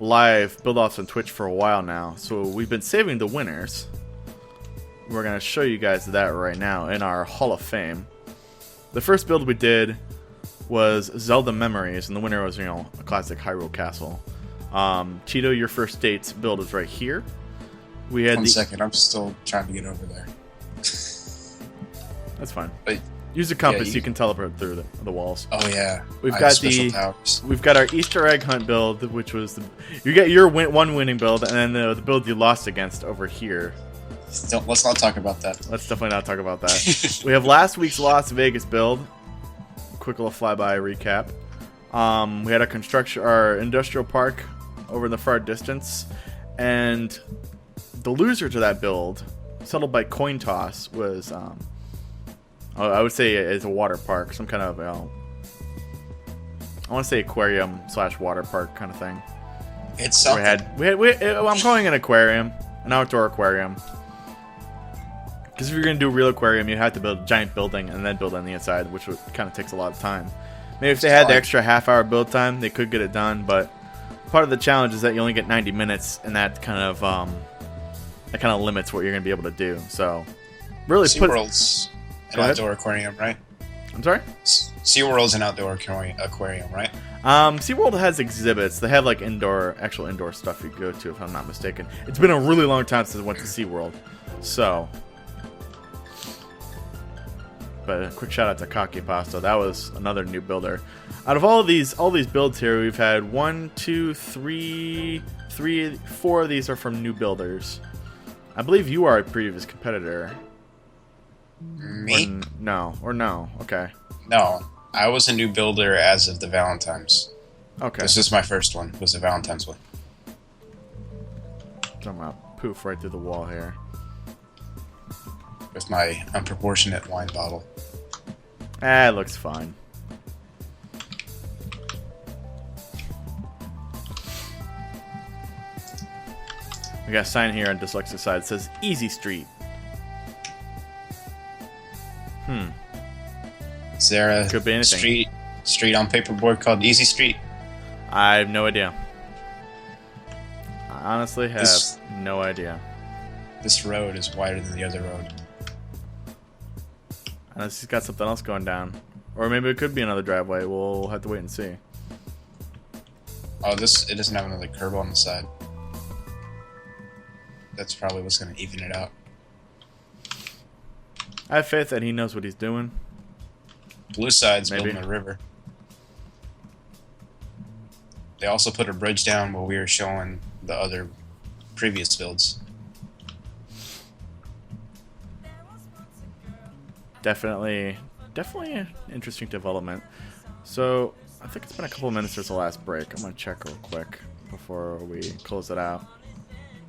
live build-offs on Twitch for a while now. So we've been saving the winners. We're going to show you guys that right now in our Hall of Fame. The first build we did was Zelda Memories, and the winner was, a classic Hyrule Castle. Cheeto, your first date's build is right here. We had 1 second, I'm still trying to get over there. That's fine. But, use a compass, you can teleport through the walls. Oh yeah, we've got our Easter egg hunt build, which was you get your one winning build, and then the build you lost against over here. Let's not talk about that. Let's definitely not talk about that. We have last week's Las Vegas build. Quick little flyby recap. We had our industrial park over in the far distance, and the loser to that build, settled by coin toss, was I would say it's a water park, some kind of I want to say aquarium / water park kind of thing. It's something. I'm calling it an aquarium, an outdoor aquarium. Because if you're going to do a real aquarium, you have to build a giant building and then build on the inside, which kind of takes a lot of time. Maybe if they had the extra half-hour build time, they could get it done. But part of the challenge is that you only get 90 minutes, and that kind of limits what you're going to be able to do. So, really, SeaWorld's an outdoor aquarium, right? I'm sorry? SeaWorld's an outdoor aquarium, right? SeaWorld has exhibits. They have like actual indoor stuff you go to, if I'm not mistaken. It's been a really long time since I went to SeaWorld. So, but a quick shout out to Kaki Pasta. That was another new builder. Out of all these builds here, we've had 1, 2, 3, 4 of these are from new builders. I believe you are a previous competitor. Me? No. Okay. No, I was a new builder as of the Valentine's. Okay. This is my first one. Was the Valentine's one. I'm gonna poof right through the wall here. With my unproportionate wine bottle. It looks fine. We got a sign here on Dyslexia side. It says Easy Street. Is there a Could be anything. street on paperboard called Easy Street? I have no idea. I honestly have no idea. This road is wider than the other road. Unless he's got something else going down. Or maybe it could be another driveway. We'll have to wait and see. Oh, it doesn't have another curb on the side. That's probably what's going to even it out. I have faith that he knows what he's doing. Blue side's Maybe. building a river. They also put a bridge down while we were showing the other previous builds. Definitely an interesting development. So, I think it's been a couple of minutes since the last break. I'm going to check real quick before we close it out.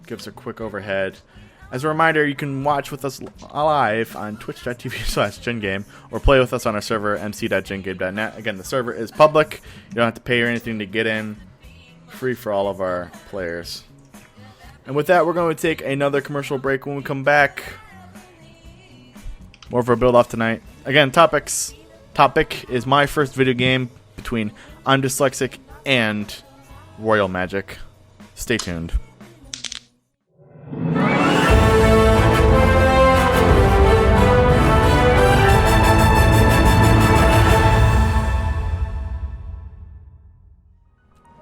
Give us a quick overhead. As a reminder, you can watch with us live on twitch.tv/GenGAME or play with us on our server, mc.gengame.net. Again, the server is public. You don't have to pay or anything to get in. Free for all of our players. And with that, we're going to take another commercial break. When we come back, more of our build-off tonight. Again, topic is my first video game between I'm Dyslexic and Royal Magic. Stay tuned.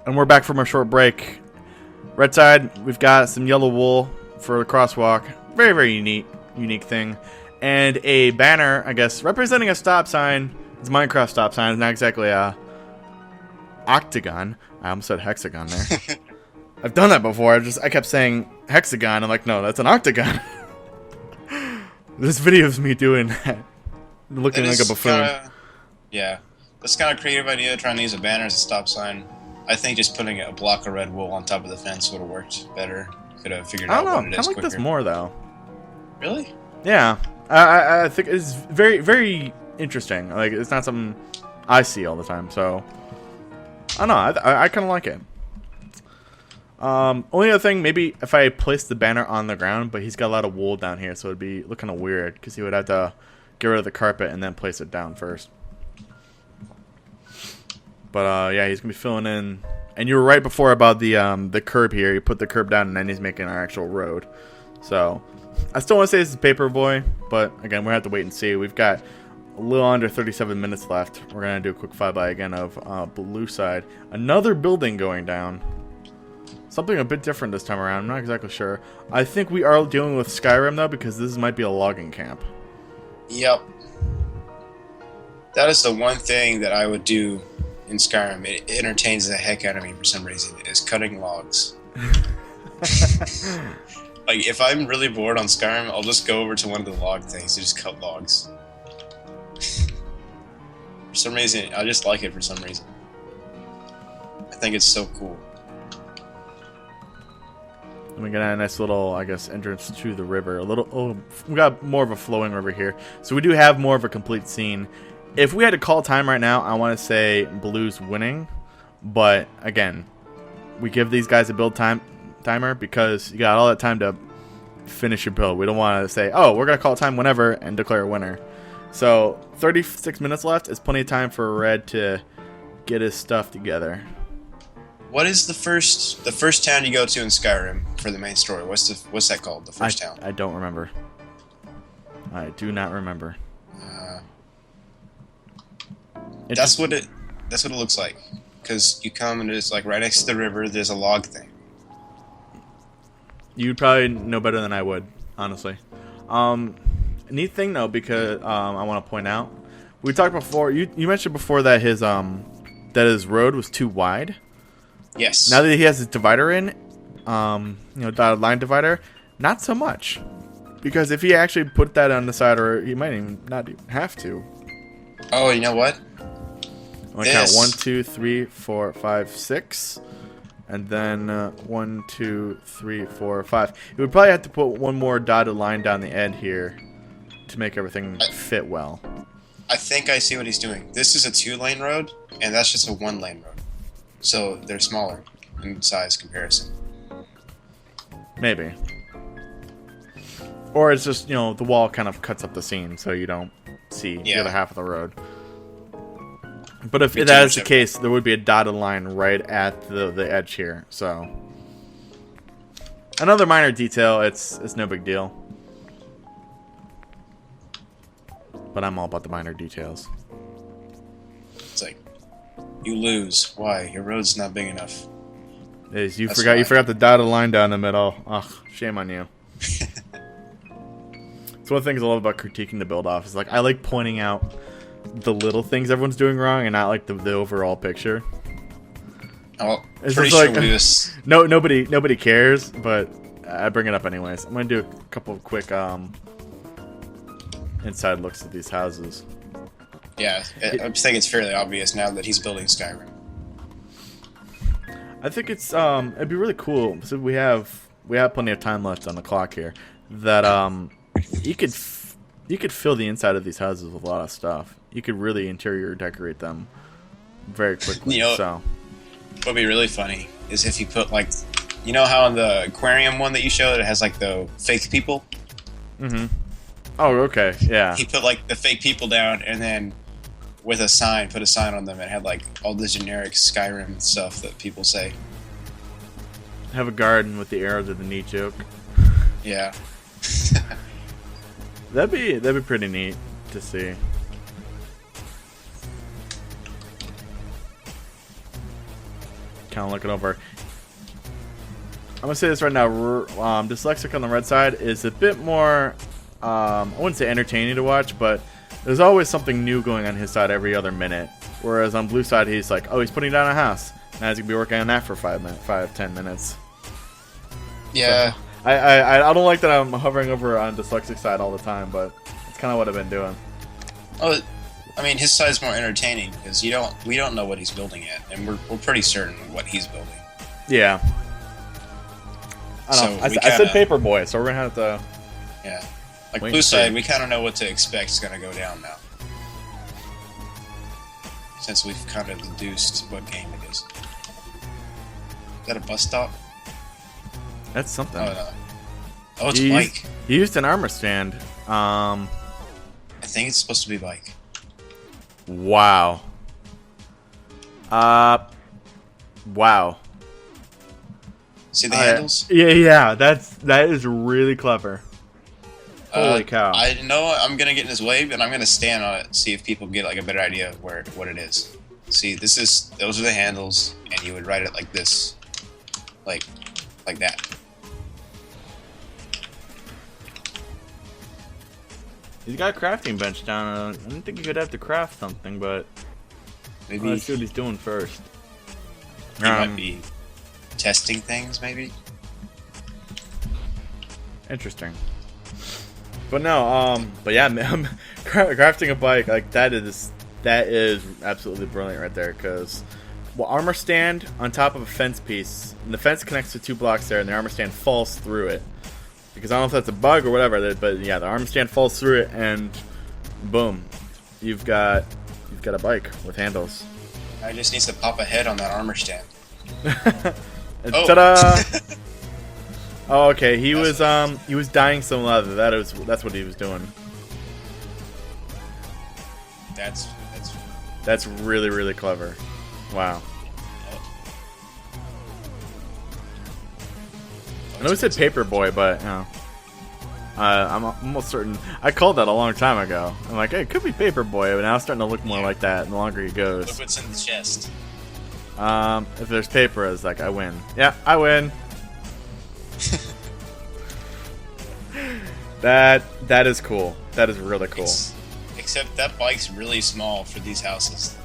And we're back from our short break. Red side, we've got some yellow wool for the crosswalk. Very, very unique thing. And a banner, I guess, representing a stop sign. It's a Minecraft stop sign. It's not exactly a octagon. I almost said hexagon there. I've done that before. I kept saying hexagon. I'm like, no, that's an octagon. This video is me doing that. Looking like a buffoon. Yeah. That's kind of creative idea, trying to use a banner as a stop sign. I think just putting a block of red wool on top of the fence would have worked better. Could have figured out what it is quicker. I like this more, though. Really? Yeah. I think it's very, very interesting. Like, it's not something I see all the time, so I don't know. I kind of like it. Only other thing, maybe if I placed the banner on the ground, but he's got a lot of wool down here, so it'd be looking kind of weird because he would have to get rid of the carpet and then place it down first. But yeah, he's gonna be filling in. And you were right before about the curb here. You put the curb down, and then he's making our actual road. So I still want to say this is Paperboy, but again, we're gonna have to wait and see. We've got a little under 37 minutes left. We're gonna do a quick flyby again of blue side. Another building going down. Something a bit different this time around. I'm not exactly sure. I think we are dealing with Skyrim though, because this might be a logging camp. Yep. That is the one thing that I would do in Skyrim. It entertains the heck out of me for some reason, is cutting logs. Like, if I'm really bored on Skyrim, I'll just go over to one of the log things and just cut logs. For some reason, I just like it for some reason. I think it's so cool. And we got a nice little, I guess, entrance to the river. We got more of a flowing river here. So we do have more of a complete scene. If we had to call time right now, I want to say Blue's winning. But, again, we give these guys a build timer because you got all that time to finish your build. We don't want to say, oh, we're going to call time whenever and declare a winner. So, 36 minutes left is plenty of time for Red to get his stuff together. What is the first town you go to in Skyrim for the main story? What's that called? The first town? I don't remember. I do not remember. That's what it looks like. Because you come and it's like right next to the river. There's a log thing. You'd probably know better than I would, honestly. Neat thing though, because I want to point out, we talked before. You mentioned before that his road was too wide. Yes. Now that he has his divider in, dotted line divider, not so much. Because if he actually put that on the side, or he might even not even have to. Oh, you know what? I'm gonna count 1, 2, 3, 4, 5, 6, and then 1, 2, 3, 4, 5. You would probably have to put one more dotted line down the end here to make everything fit well. I think I see what he's doing. This is a 2-lane road, and that's just a 1-lane road. So they're smaller in size comparison. Maybe. Or it's just, the wall kind of cuts up the seam so you don't see the other half of the road. But if that is the case, there would be a dotted line right at the edge here. So another minor detail. It's no big deal. But I'm all about the minor details. It's like, you lose. Why? Your road's not big enough. You forgot the dotted line down the middle. Ugh, shame on you. It's one of the things I love about critiquing the build off. Is like I like pointing out the little things everyone's doing wrong and not like the overall picture. Oh, it's pretty just sure like we just... nobody cares, but I bring it up anyways. I'm gonna do a couple of quick inside looks at these houses. Yeah, I think it's fairly obvious now that he's building Skyrim. I think it's it'd be really cool. So we have plenty of time left on the clock here. That you could fill the inside of these houses with a lot of stuff. You could really interior decorate them very quickly. So what'd be really funny is if you put like, how in the aquarium one that you showed it has like the fake people. Mm-hmm. Oh, okay, yeah. He put like the fake people down and then with a sign, put a sign on them and had like all the generic Skyrim stuff that people say. Have a garden with the arrow to the knee joke. Yeah. That'd be pretty neat to see. Kind of looking over. I'm gonna say this right now. Dyslexic on the red side is a bit more. I wouldn't say entertaining to watch, but there's always something new going on his side every other minute. Whereas on blue side, he's like, oh, he's putting down a house. Now he's gonna be working on that for 5-10 minutes. Yeah. So, I don't like that I'm hovering over on dyslexic side all the time, but it's kind of what I've been doing. Oh, I mean, his side's more entertaining because we don't know what he's building yet, and we're pretty certain what he's building. Yeah. I don't know. I said Paperboy, so we're gonna have to. Yeah. Like blue side, we kind of know what to expect is gonna go down now, since we've kind of deduced what game it is. Is that a bus stop? That's something. Oh, no. Oh, it's bike. He used an armor stand. I think it's supposed to be bike. Wow. Wow. See the handles? Yeah. That is really clever. Holy cow! I know I'm gonna get in his way, but I'm gonna stand on it and see if people get like a better idea of what it is. See, those are the handles, and you would write it like this, like that. He's got a crafting bench down. I didn't think he could have to craft something, but maybe let's see what he's doing first. He might be testing things, maybe. Interesting. But no, but yeah, man, crafting a bike like that is absolutely brilliant right there. Because armor stand on top of a fence piece, and the fence connects to 2 blocks there, and the armor stand falls through it. Because I don't know if that's a bug or whatever, but yeah, the armor stand falls through it, and boom, you've got a bike with handles. I just needs to pop a head on that armor stand. Ta-da! Oh, okay. He was dyeing some leather. That's what he was doing. That's really, really clever. Wow. I know he said Paperboy, but I'm almost certain. I called that a long time ago. I'm like, hey, it could be Paperboy, but now it's starting to look more like that the longer it goes. Look what's in the chest. If there's paper, it's like, I win. Yeah, I win. That is cool. That is really cool. Except that bike's really small for these houses.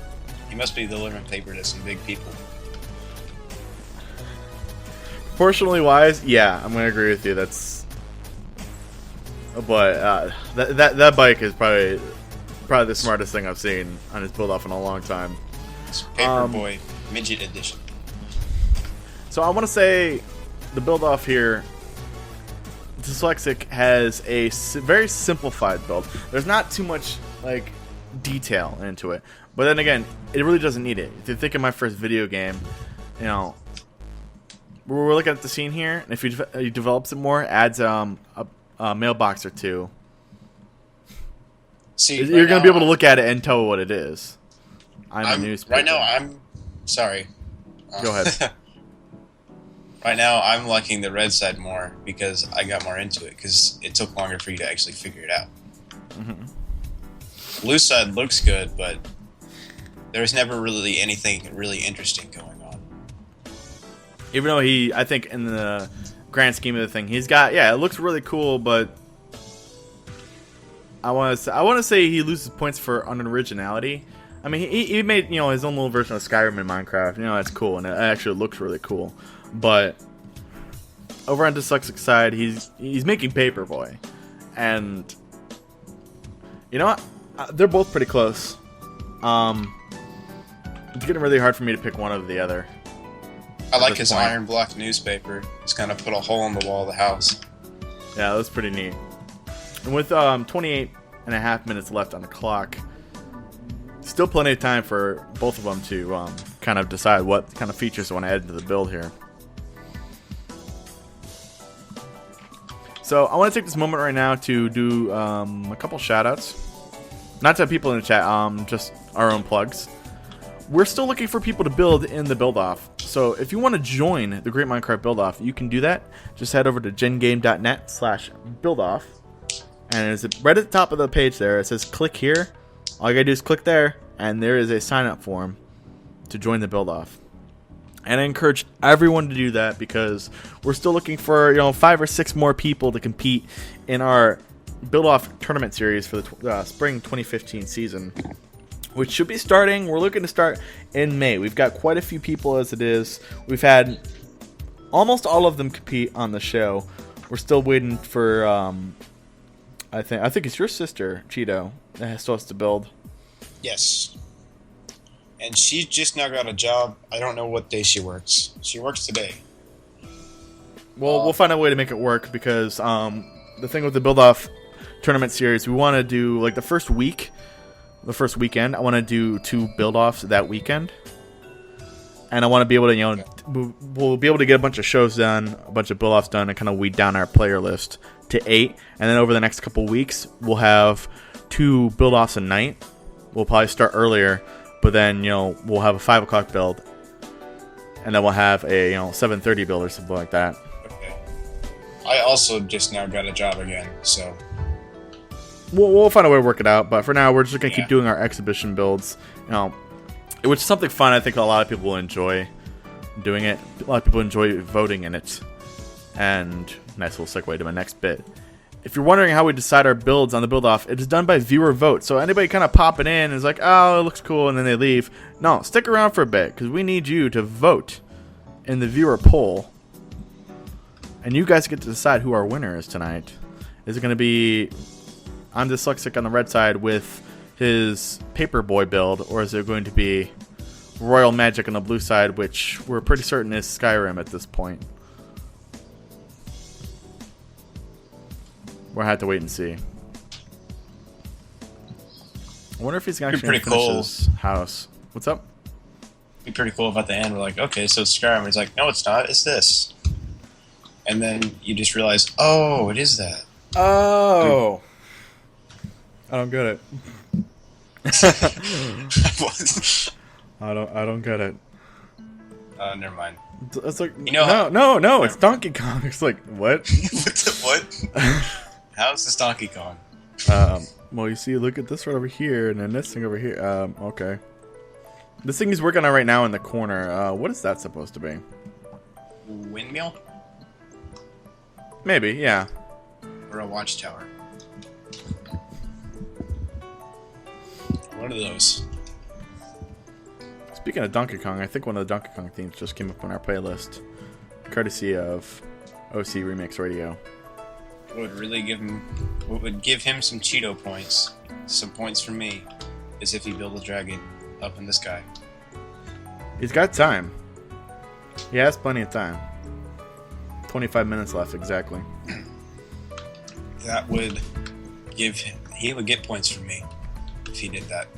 You must be delivering paper to some big people. Proportionally wise, yeah, I'm gonna agree with you. That's, but that bike is probably the smartest thing I've seen on his build off in a long time. It's Paperboy Midget Edition. So I want to say the build off here. Dyslexic has a very simplified build. There's not too much like detail into it, but then again, it really doesn't need it. If you think of my first video game, you know, we're looking at the scene here, and if he develops it more, adds a mailbox or two. See, you're gonna be able to look at it and tell what it is. I'm a newspaper. Right now, I'm sorry. Go ahead. Right now, I'm liking the red side more because I got more into it because it took longer for you to actually figure it out. Blue side looks good, but there's never really anything really interesting going on. Even though I think in the grand scheme of the thing, he's got, yeah, it looks really cool, but I want to say he loses points for unoriginality. I mean, he made, you know, his own little version of Skyrim in Minecraft. You know, that's cool, and it actually looks really cool. But over on Dyslexic side, he's making Paperboy, and you know what? They're both pretty close. It's getting really hard for me to pick one over the other. I like his iron block newspaper. It's kind of put a hole in the wall of the house. Yeah, that's pretty neat. And with 28 and a half minutes left on the clock, still plenty of time for both of them to kind of decide what kind of features they want to add to the build here. So I want to take this moment right now to do a couple shout-outs. Not to people in the chat, just our own plugs. We're still looking for people to build in the build-off. So if you want to join the Great Minecraft Build-Off, you can do that. Just head over to gengame.net/buildoff. And it's right at the top of the page there. It says click here. All you gotta do is click there, and there is a sign-up form to join the build-off. And I encourage everyone to do that because we're still looking for 5 or 6 more people to compete in our build-off tournament series for the spring 2015 season, which should be starting. We're looking to start in May. We've got quite a few people as it is. We've had almost all of them compete on the show. We're still waiting for I think it's your sister, Cheeto, that still has to build. Yes. And she just now got a job. I don't know what day she works. She works today. Well, we'll find a way to make it work because the thing with the build-off tournament series, we want to do like the first weekend. I want to do 2 build-offs that weekend, and I want to be able to, we'll be able to get a bunch of shows done, a bunch of build-offs done, and kind of weed down our player list to 8. And then over the next couple weeks, we'll have 2 build-offs a night. We'll probably start earlier, but then we'll have a 5 o'clock build, and then we'll have a 7:30 build or something like that. Okay. I also just now got a job again, so we'll find a way to work it out. But for now, we're just gonna keep doing our exhibition builds, which is something fun. I think a lot of people will enjoy doing it. A lot of people enjoy voting in it. And nice little segue to my next bit. If you're wondering how we decide our builds on the build-off, it is done by viewer vote. So anybody kind of popping in is like, oh, it looks cool, and then they leave. No, stick around for a bit, because we need you to vote in the viewer poll. And you guys get to decide who our winner is tonight. Is it going to be I'm Dyslexic on the red side with his Paperboy build, or is it going to be Royal Magic on the blue side, which we're pretty certain is Skyrim at this point? We'll have to wait and see. I wonder if he's actually going to finish his house. What's up? It'd be pretty cool if at the end we're like, okay, so it's Skyrim. He's like, no, it's not. It's this. And then you just realize, oh, it is that. Oh. I don't get it. I don't get it. Never mind. It's like no, it's Donkey Kong. It's like what? What? How's this Donkey Kong? Well, you see, look at this right over here, and then this thing over here. Okay. This thing he's working on right now in the corner. What is that supposed to be? Windmill? Maybe, yeah. Or a watchtower? What are those? Speaking of Donkey Kong, I think one of the Donkey Kong themes just came up on our playlist, courtesy of OC Remix Radio. What would give him some Cheeto points, some points from me, is if he built a dragon up in the sky. He's got time. He has plenty of time. 25 minutes left, exactly. That would give him... He would get points from me if he did that.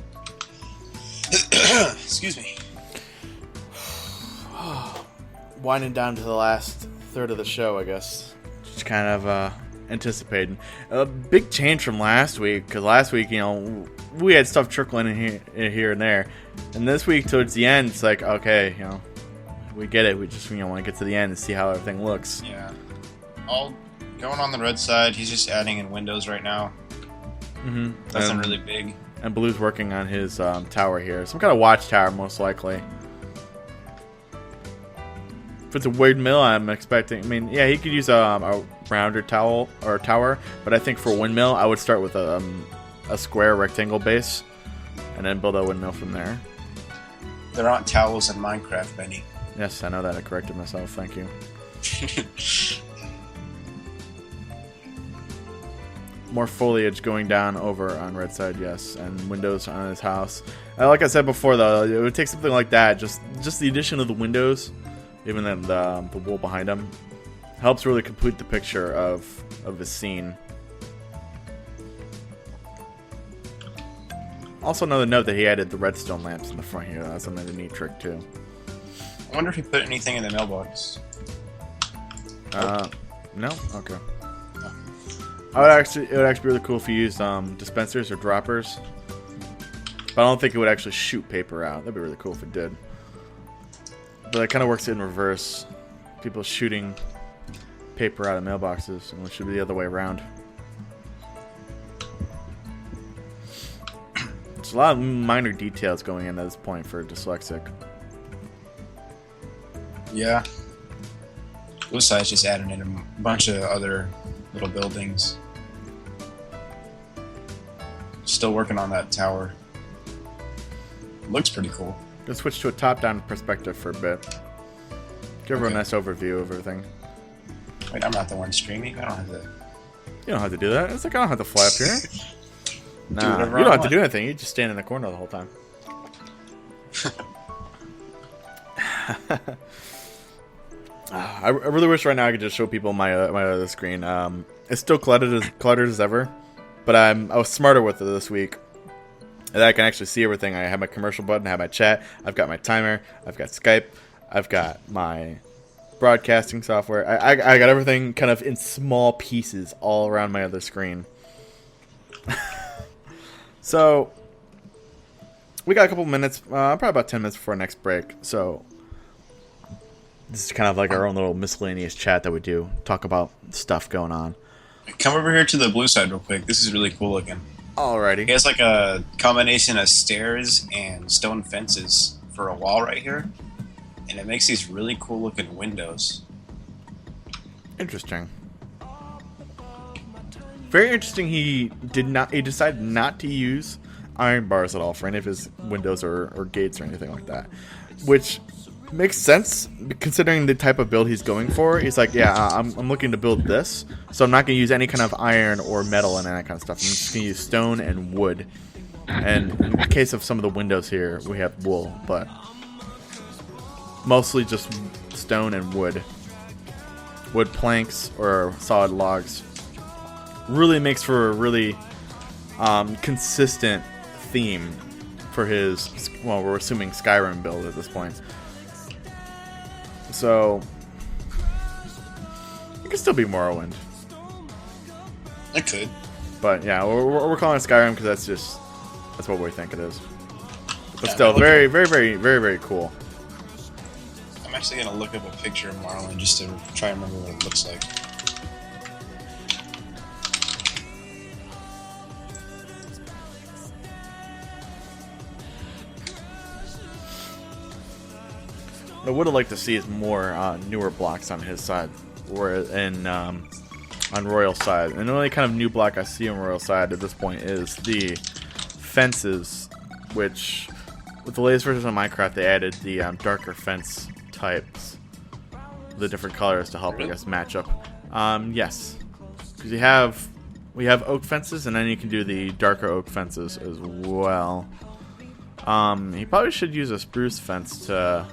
Excuse me. Winding down to the last third of the show, I guess. Just kind of anticipating. A big change from last week, because last week, you know, we had stuff trickling in here and there. And this week, towards the end, it's like, okay, you know, we get it. We just, you know, want to get to the end and see how everything looks. Yeah. All going on the red side, he's just adding in windows right now. Mm-hmm. Nothing really big. And Blue's working on his tower here. Some kind of watchtower, most likely. If it's a windmill, I'm expecting... I mean, yeah, he could use a rounder tower, but I think for a windmill, I would start with a square rectangle base, and then build a windmill from there. There aren't towels in Minecraft, Benny. Yes, I know that. I corrected myself. Thank you. More foliage going down over on red side, yes, and windows on his house. Like I said before, though, it would take something like that. Just the addition of the windows, even then the wall behind him, helps really complete the picture of his scene. Also, another note that he added the redstone lamps in the front here. That's another neat trick too. I wonder if he put anything in the mailbox. No. Okay. It would actually be really cool if you used dispensers or droppers, but I don't think it would actually shoot paper out. That'd be really cool if it did. But it kind of works in reverse. People shooting paper out of mailboxes, and it should be the other way around. There's a lot of minor details going in at this point for a dyslexic. Yeah. Blue side's just adding in a bunch of other little buildings. Still working on that tower. Looks pretty cool. Let's switch to a top-down perspective for a bit. Give everyone a nice overview of everything. Wait, I'm not the one streaming. I don't have to. You don't have to do that. It's like I don't have to fly up here. Nah, whatever you don't I have to want. do anything. You just stand in the corner the whole time. I really wish right now I could just show people my other screen. It's still cluttered as ever, but I was smarter with it this week. And I can actually see everything. I have my commercial button, I have my chat, I've got my timer, I've got Skype, I've got my broadcasting software. I got everything kind of in small pieces all around my other screen. So we got a couple minutes, probably about 10 minutes before our next break. So this is kind of like our own little miscellaneous chat that we do. Talk about stuff going on. Come over here to the blue side real quick. This is really cool looking. Alrighty. He has like a combination of stairs and stone fences for a wall right here. And it makes these really cool looking windows. Interesting. Very interesting. He decided not to use iron bars at all for any of his windows or gates or anything like that, which makes sense considering the type of build he's going for. He's like, yeah, I'm looking to build this, so I'm not going to use any kind of iron or metal and that kind of stuff. I'm just going to use stone and wood. And in the case of some of the windows here, we have wool, but mostly just stone and wood. Wood planks or solid logs. Really makes for a really consistent theme for his, well, we're assuming Skyrim build at this point. So it could still be Morrowind. It could. But yeah, we're calling it Skyrim because that's what we think it is. But Yeah, still, very, very, very, very, very cool. I'm actually going to look up a picture of Marlin just to try and remember what it looks like. I would have liked to see is more newer blocks on his side, or on Royal's side. And the only kind of new block I see on Royal's side at this point is the fences, which with the latest version of Minecraft they added the darker fence types, the different colors to help I guess match up. Yes, because we have oak fences, and then you can do the darker oak fences as well. He probably should use a spruce fence to,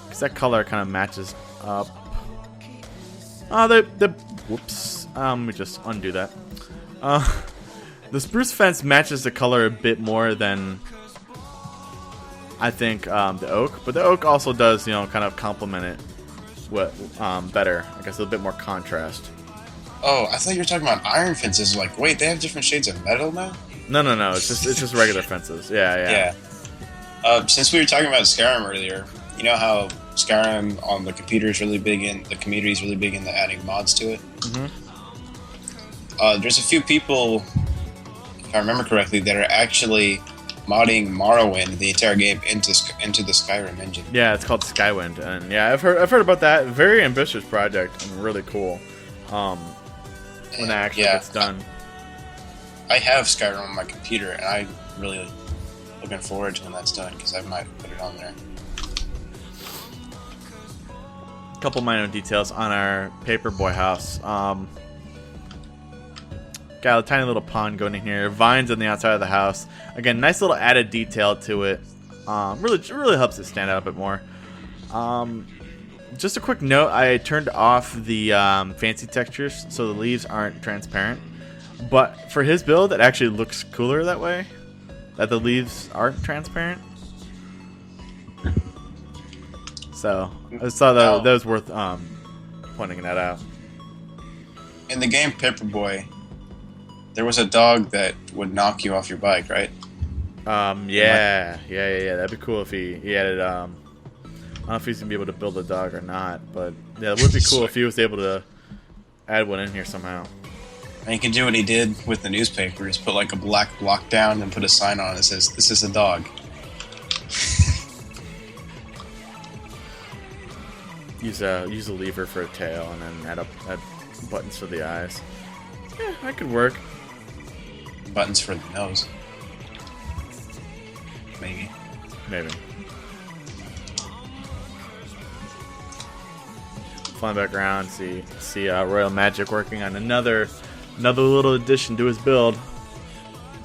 because that color kind of matches up. Whoops. Let me just undo that. The spruce fence matches the color a bit more than I think the oak, but the oak also does, kind of complement it better. I guess a little bit more contrast. Oh, I thought you were talking about iron fences. Like, wait, they have different shades of metal now? No. It's just regular fences. Yeah. Since we were talking about Skyrim earlier, you know how Skyrim on the computer is really big in the community is really big into adding mods to it. There's a few people, if I remember correctly, that are actually modding Morrowind, the entire game, into the Skyrim engine. Yeah, it's called Skywind, and yeah, I've heard about that. Very ambitious project and really cool. When that actually gets done. I have Skyrim on my computer, and I'm really looking forward to when that's done, because I might put it on there. A couple minor details on our paperboy house. Got a tiny little pond going in here. Vines on the outside of the house. Again, nice little added detail to it. Really helps it stand out a bit more. Just a quick note, I turned off the fancy textures so the leaves aren't transparent. But for his build, it actually looks cooler that way, that the leaves aren't transparent. So I just thought that was worth pointing that out. In the game Paperboy, there was a dog that would knock you off your bike, right? Yeah. That'd be cool if he added. I don't know if he's gonna be able to build a dog or not, but yeah, it would be cool if he was able to add one in here somehow. And you can do what he did with the newspapers: put like a black block down and put a sign on it that says, "This is a dog." Use a lever for a tail, and then add buttons for the eyes. Yeah, that could work. Buttons for the nose. Maybe. Flying back around, see Royal Magic working on another little addition to his build.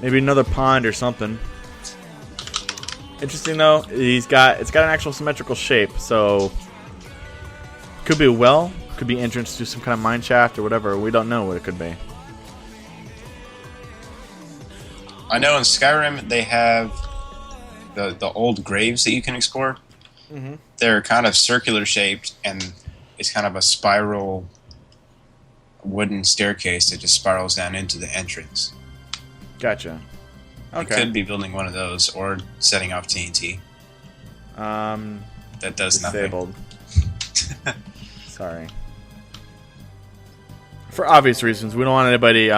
Maybe another pond or something. Interesting though, it's got an actual symmetrical shape, so could be a well, could be entrance to some kind of mine shaft or whatever. We don't know what it could be. I know in Skyrim they have the old graves that you can explore. Mm-hmm. They're kind of circular shaped, and it's kind of a spiral wooden staircase that just spirals down into the entrance. Gotcha. Okay. You could be building one of those or setting off TNT. That does disabled. Nothing. Sorry. For obvious reasons, we don't want anybody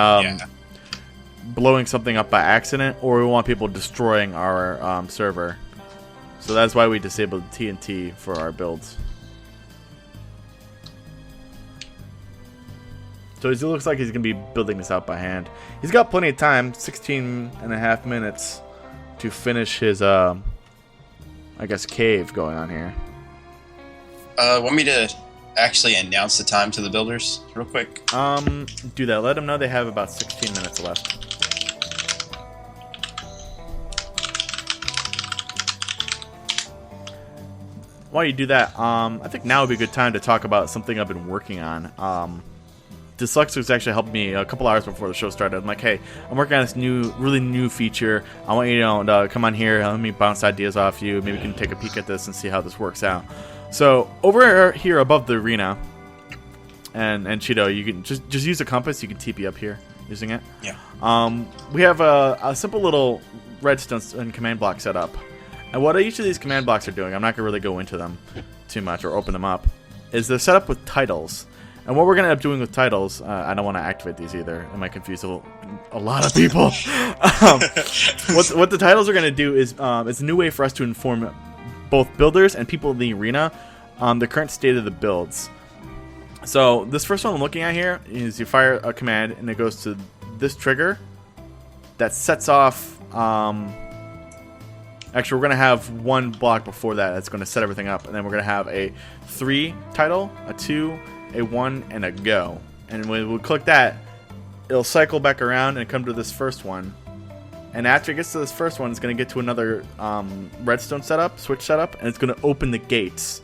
blowing something up by accident, or we want people destroying our server. So that's why we disabled TNT for our builds. So it looks like he's going to be building this out by hand. He's got plenty of time, 16 and a half minutes, to finish his, I guess, cave going on here. Want me to actually announce the time to the builders real quick? Do that. Let them know they have about 16 minutes left. While you do that, I think now would be a good time to talk about something I've been working on. Dyslexic's actually helped me a couple hours before the show started. I'm like, hey, I'm working on this really new feature. I want you to come on here, let me bounce ideas off you. Maybe we can take a peek at this and see how this works out. So over here above the arena, and Cheeto, you can just use a compass. You can TP up here using it. Yeah. We have a simple little redstone and command block set up. And what each of these command blocks are doing, I'm not going to really go into them too much or open them up, is they're set up with titles. And what we're going to end up doing with titles, I don't want to activate these either. It might confuse a lot of people. What the titles are going to do is it's a new way for us to inform both builders and people in the arena the current state of the builds. So this first one I'm looking at here is you fire a command and it goes to this trigger that sets off. Actually, we're going to have one block before that that's going to set everything up, and then we're going to have a 3 title, a 2, a 1, and a go. And when we click that, it'll cycle back around and come to this first one. And after it gets to this first one, it's going to get to another redstone setup, switch setup, and it's going to open the gates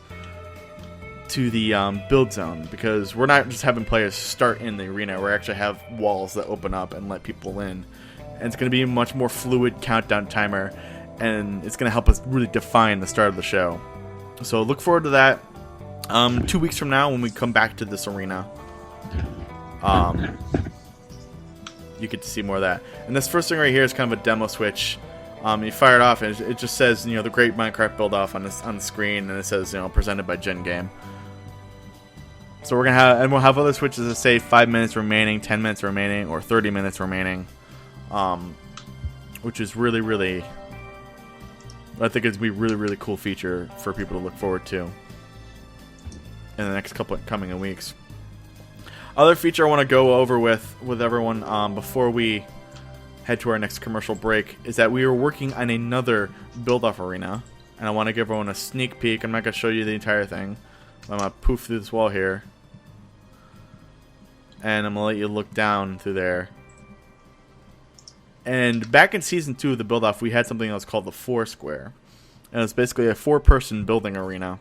to the build zone, because we're not just having players start in the arena. We actually have walls that open up and let people in. And it's going to be a much more fluid countdown timer, and it's going to help us really define the start of the show. So look forward to that 2 weeks from now when we come back to this arena. You get to see more of that. And this first thing right here is kind of a demo switch. You fire it off, and it just says, the Great Minecraft Build Off on the screen, and it says, presented by GenGAME. So we're gonna have, and we'll have other switches that say 5 minutes remaining, 10 minutes remaining, or 30 minutes remaining, which is really, really, I think it's gonna be a really, really cool feature for people to look forward to in the next couple of coming weeks. Other feature I want to go over with everyone before we head to our next commercial break is that we are working on another build-off arena, and I want to give everyone a sneak peek. I'm not going to show you the entire thing. I'm going to poof through this wall here, and I'm going to let you look down through there. And back in Season 2 of the build-off, we had something that was called the Foursquare, and it's basically a 4-person building arena,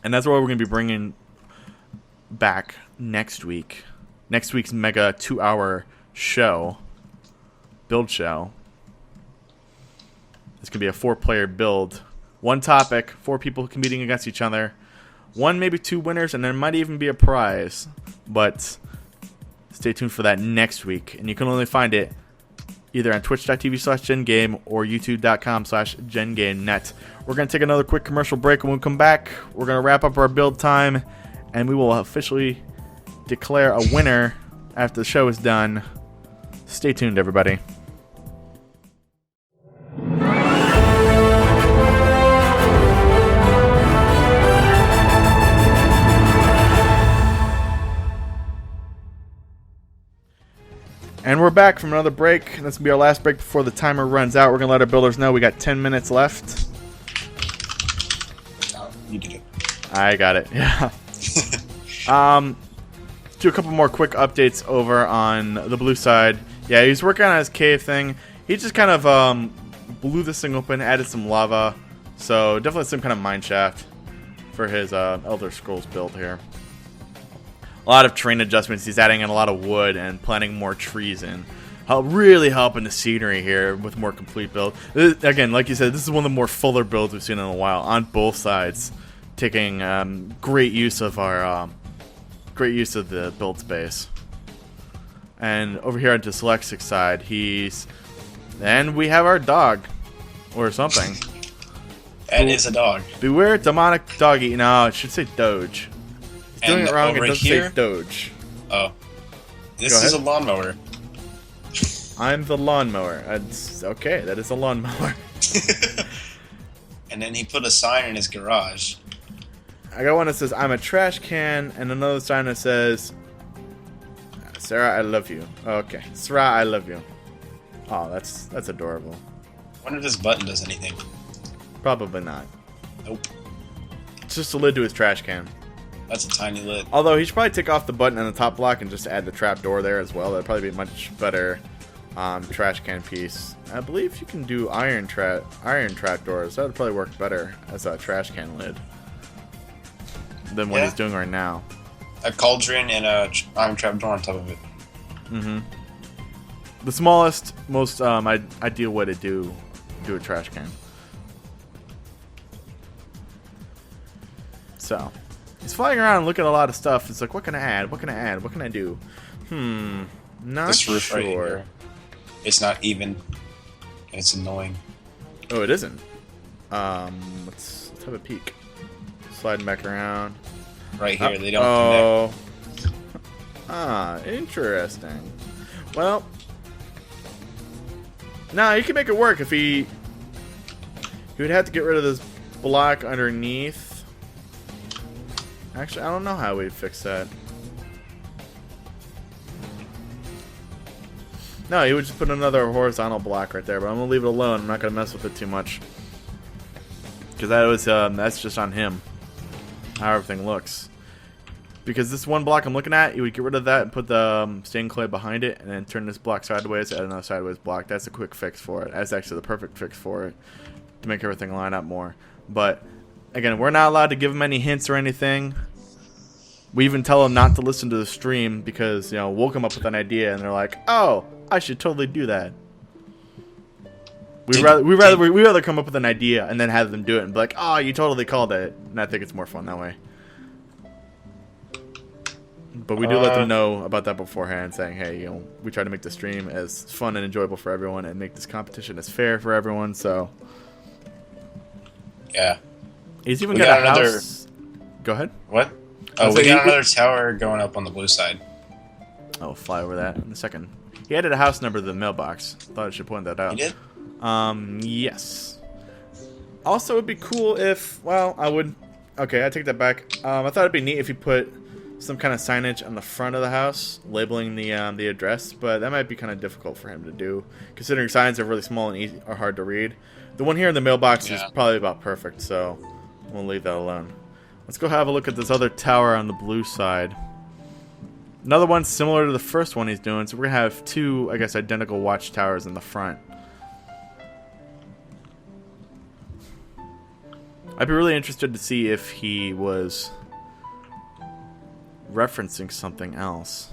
and that's what we're going to be bringing back next week. Next week's mega 2-hour show. Build show. It's gonna be a 4-player build. 1 topic, 4 people competing against each other. 1, maybe 2 winners, and there might even be a prize. But stay tuned for that next week. And you can only find it either on twitch.tv/GenGame or youtube.com/GenGameNet. We're gonna take another quick commercial break, and when we come back, we're gonna wrap up our build time, and we will officially declare a winner after the show is done. Stay tuned, everybody. And we're back from another break. This will be our last break before the timer runs out. We're going to let our builders know we got 10 minutes left. You did it. I got it, yeah. Do a couple more quick updates over on the blue side. Yeah, he's working on his cave thing. He just kind of blew this thing open, added some lava. So definitely some kind of mine shaft for his Elder Scrolls build here. A lot of terrain adjustments. He's adding in a lot of wood and planting more trees in. Really helping the scenery here with more complete build. Again, like you said, this is one of the more fuller builds we've seen in a while on both sides, taking great use of our the build space. And over here on Dyslexic's side, and we have our dog or something. That is a dog. Beware demonic doggy. No, it should say Doge. It's doing it wrong. It doesn't say Doge. Oh, this is a lawnmower. I'm the lawnmower. Okay, that is a lawnmower. And then he put a sign in his garage. I got one that says I'm a trash can, and another sign that says Sarah, I love you. Okay, Sarah, I love you. Oh, that's adorable. I wonder if this button does anything. Probably not. Nope. It's just a lid to his trash can. That's a tiny lid. Although he should probably take off the button on the top block and just add the trap door there as well. That'd probably be a much better trash can piece. I believe you can do iron trap doors. That would probably work better as a trash can lid than what he's doing right now. A cauldron and a iron trap door on top of it. Mm-hmm. The smallest, most ideal way to do a trash can. So he's flying around and looking at a lot of stuff. It's like, what can I add? What can I add? What can I do? Not this roof sure. Right here, it's not even. And it's annoying. Oh, it isn't. Let's have a peek. Sliding back around. Right here, they don't connect. Ah, interesting. Well, no, you can make it work if he would have to get rid of this block underneath. Actually, I don't know how we'd fix that. No, he would just put another horizontal block right there, but I'm gonna leave it alone. I'm not gonna mess with it too much, because that's just on him, how everything looks. Because this one block I'm looking at, you would get rid of that and put the stained clay behind it, and then turn this block sideways, add another sideways block. That's a quick fix for it. That's actually the perfect fix for it, to make everything line up more. But again, we're not allowed to give them any hints or anything. We even tell them not to listen to the stream because, you know, we'll come up with an idea and they're like, "Oh, I should totally do that." We'd rather come up with an idea and then have them do it and be like, "Oh, you totally called it." And I think it's more fun that way. But we do let them know about that beforehand, saying, "Hey, you know, we try to make the stream as fun and enjoyable for everyone and make this competition as fair for everyone." So yeah, he's even got a house. Go ahead. What? Oh, we got another tower going up on the blue side. I'll fly over that in a second. He added a house number to the mailbox. Thought I should point that out. He did? Yes. Also, it'd be cool if, well, I would. Okay, I take that back. I thought it'd be neat if he put some kind of signage on the front of the house labeling the address, but that might be kind of difficult for him to do, considering signs are really small and easy, are hard to read. The one here in the mailbox is probably about perfect, so we'll leave that alone. Let's go have a look at this other tower on the blue side. Another one similar to the first one he's doing, so we're going to have two, I guess, identical watchtowers in the front. I'd be really interested to see if he was referencing something else,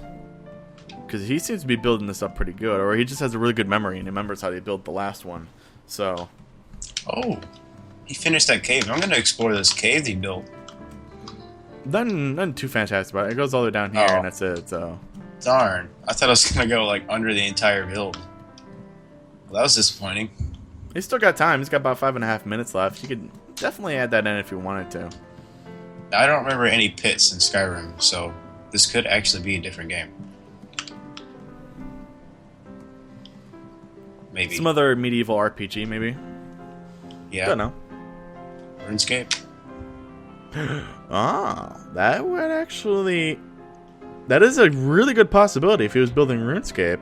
because he seems to be building this up pretty good, or he just has a really good memory and he remembers how he built the last one. So, oh, he finished that cave. I'm going to explore this cave he built. Nothing too fantastic about it. It goes all the way down here, and that's it. So, darn, I thought I was going to go like under the entire build. Well, that was disappointing. He's still got time. He's got about 5.5 minutes left. You could definitely add that in if you wanted to. I don't remember any pits in Skyrim, so this could actually be a different game. Maybe. Some other medieval RPG, maybe. Yeah. Don't know. RuneScape. Ah, that would actually... That is a really good possibility if he was building RuneScape.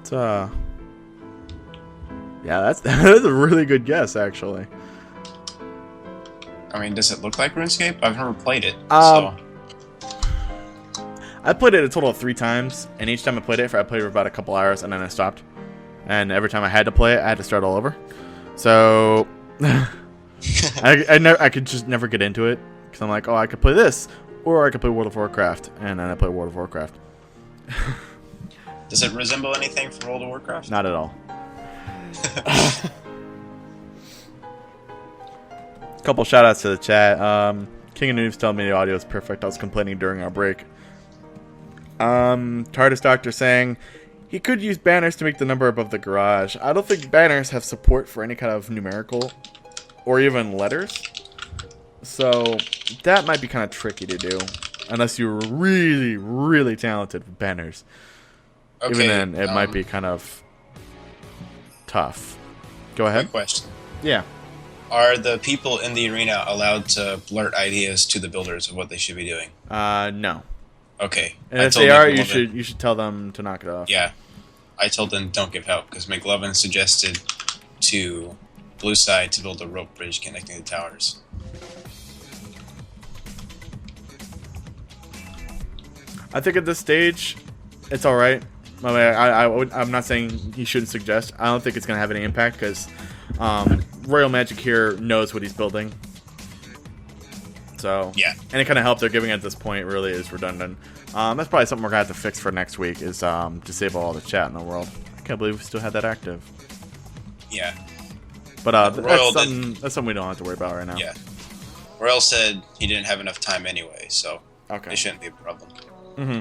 It's, yeah, that is a really good guess, actually. I mean, does it look like RuneScape? I've never played it, so... I played it a total of 3 times, and each time I played it for about a couple hours, and then I stopped. And every time I had to play it, I had to start all over. So... I could just never get into it, because I'm like, oh, I could play this, or I could play World of Warcraft, and then I play World of Warcraft. Does it resemble anything from World of Warcraft? Not at all. Couple shout outs to the chat. King of Noobs telling me the audio is perfect. I was complaining during our break. TARDIS Doctor saying he could use banners to make the number above the garage. I don't think banners have support for any kind of numerical or even letters, so that might be kind of tricky to do unless you're really, really talented with banners. Okay, even then, it might be kind of tough. Go ahead. Quick question. Yeah. Are the people in the arena allowed to blurt ideas to the builders of what they should be doing? No. Okay. And if they are, you should tell them to knock it off. Yeah. I told them don't give help, because McLovin suggested to blue side to build a rope bridge connecting the towers. I think at this stage, it's alright. I'm not saying he shouldn't suggest. I don't think it's going to have any impact, because Royal Magic here knows what he's building. So, yeah. And it kind of helps. They're giving at this point really is redundant. That's probably something we're going to have to fix for next week, is disable all the chat in the world. I can't believe we still had that active. Yeah. But that's something we don't have to worry about right now. Yeah. Royal said he didn't have enough time anyway, so it shouldn't be a problem. Mm-hmm.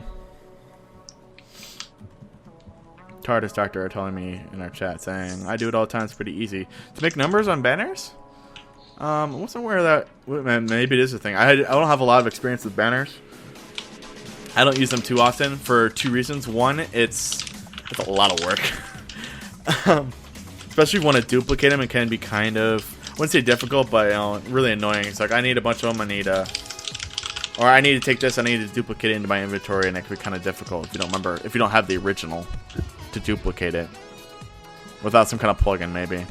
TARDIS Doctor are telling me in our chat saying, I do it all the time, it's pretty easy. To make numbers on banners? I wasn't aware of that. Maybe it is a thing. I don't have a lot of experience with banners. I don't use them too often for 2 reasons. One, it's a lot of work. Especially if you want to duplicate them, it can be kind of... wouldn't say difficult, but really annoying. It's like I need a bunch of them. Or I need to take this. I need to duplicate it into my inventory, and it could be kind of difficult if you don't have the original to duplicate it without some kind of plugin, maybe.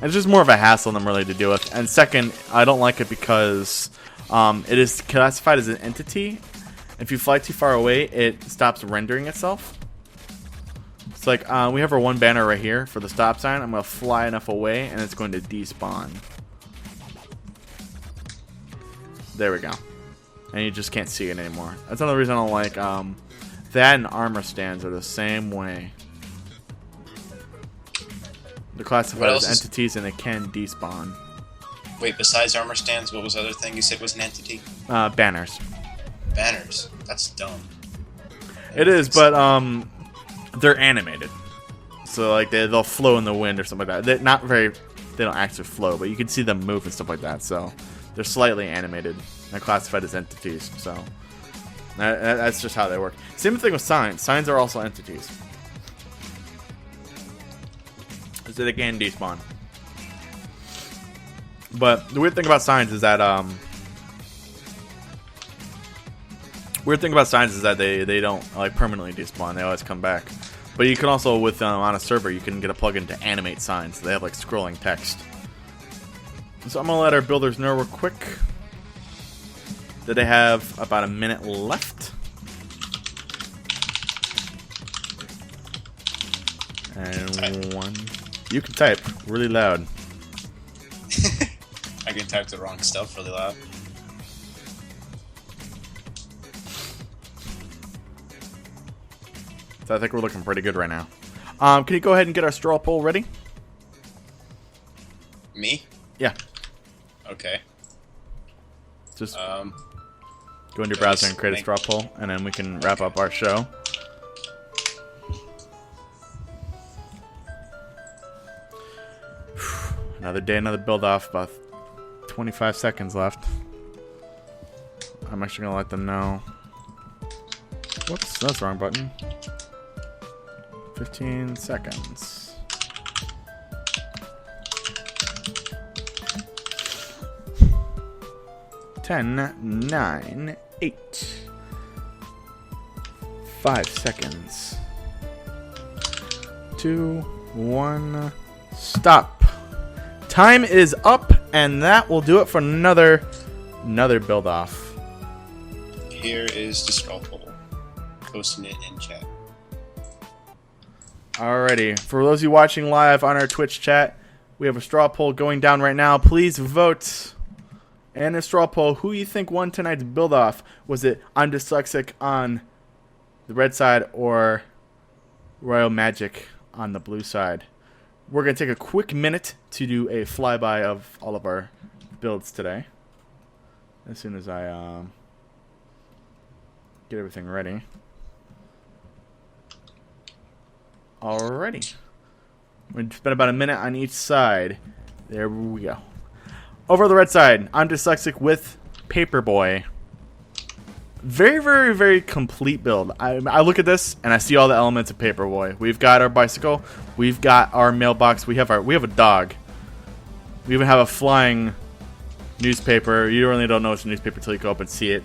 It's just more of a hassle than really to deal with. And second, I don't like it because it is classified as an entity. If you fly too far away, it stops rendering itself. It's like we have our one banner right here for the stop sign. I'm going to fly enough away, and it's going to despawn. There we go. And you just can't see it anymore. That's another reason I don't like that, and armor stands are the same way. They're classified as entities, and they can despawn. Wait, besides armor stands, what was the other thing you said was an entity? Banners. Banners. That's dumb. It is, but they're animated, so like they'll flow in the wind or something like that. They don't actually flow, but you can see them move and stuff like that. So they're slightly animated. They're classified as entities. So that's just how they work. Same thing with signs. Signs are also entities. So they can despawn. But the weird thing about signs is that they don't like permanently despawn. They always come back. But you can also, with on a server, you can get a plugin to animate signs. They have like scrolling text. So I'm gonna let our builders know real quick that they have about a minute left. And one. You can type really loud. I can type the wrong stuff really loud. So I think we're looking pretty good right now. Can you go ahead and get our straw poll ready? Me? Yeah. Okay. Just go into your browser and create a straw poll, and then we can wrap up our show. Another day, another build off. About 25 seconds left. I'm actually gonna let them know. Whoops, that's the wrong button. 15 seconds. Ten, 9, 8. 5 seconds. 2, 1. Stop. Time is up, and that will do it for another build off. Here is the straw poll. Posting it in chat. Alrighty, for those of you watching live on our Twitch chat, we have a straw poll going down right now. Please vote. And a straw poll, who you think won tonight's build off? Was it I'm Dyslexic on the red side or Royal Magic on the blue side? We're going to take a quick minute to do a flyby of all of our builds today. As soon as I get everything ready. Alrighty. We spent about a minute on each side. There we go. Over the red side, I'm Dyslexic with Paperboy. Very, very, very complete build. I look at this and I see all the elements of Paperboy. We've got our bicycle. We've got our mailbox. We have a dog. We even have a flying newspaper. You really don't know it's a newspaper until you go up and see it.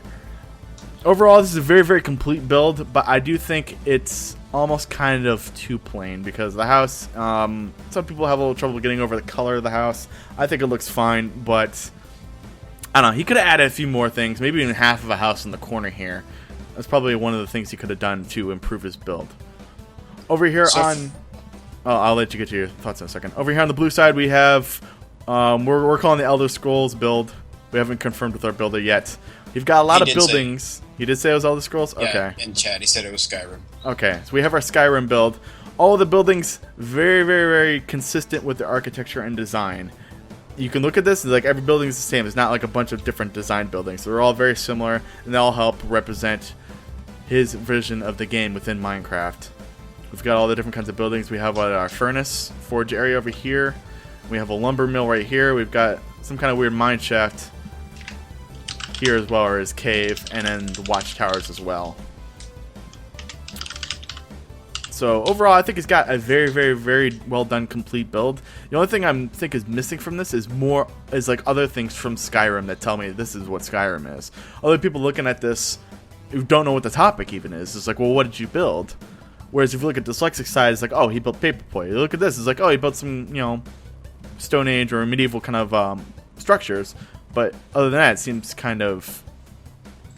Overall, this is a very, very complete build, but I do think it's almost kind of too plain because the house, some people have a little trouble getting over the color of the house. I think it looks fine, but I don't know. He could have added a few more things, maybe even half of a house in the corner here. That's probably one of the things he could have done to improve his build. Over here I'll let you get to your thoughts in a second. Over here on the blue side, we have, we're calling the Elder Scrolls build. We haven't confirmed with our builder yet. We've got a lot of buildings. He did say it was Elder Scrolls? Yeah, okay. in chat, he said it was Skyrim. Okay, so we have our Skyrim build. All the buildings very, very, very consistent with the architecture and design. You can look at this, like every building is the same. It's not like a bunch of different design buildings. They're all very similar, and they all help represent his vision of the game within Minecraft. We've got all the different kinds of buildings. We have our furnace, forge area over here. We have a lumber mill right here. We've got some kind of weird mine shaft here as well, or his cave, and then the watchtowers as well. So overall, I think it's got a very, very, very well done, complete build. The only thing I think is missing from this is like other things from Skyrim that tell me this is what Skyrim is. Other people looking at this who don't know what the topic even is. It's like, well, what did you build? Whereas if you look at the dyslexic side, it's like, oh, he built Paperboy. You look at this, it's like, oh, he built some, Stone Age or medieval kind of structures. But other than that, it seems kind of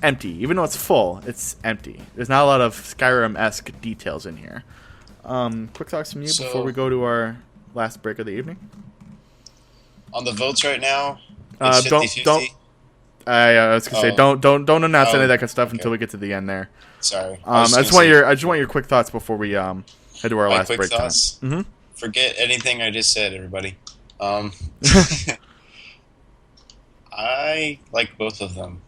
empty. Even though it's full, it's empty. There's not a lot of Skyrim-esque details in here. Quick thoughts from you before we go to our last break of the evening. On the votes right now, it's 50-50. Don't. I was gonna say don't announce any of that kind of stuff until we get to the end there. Sorry. I just want your quick thoughts before we head to our last break. Thoughts. Forget anything I just said, everybody. I like both of them.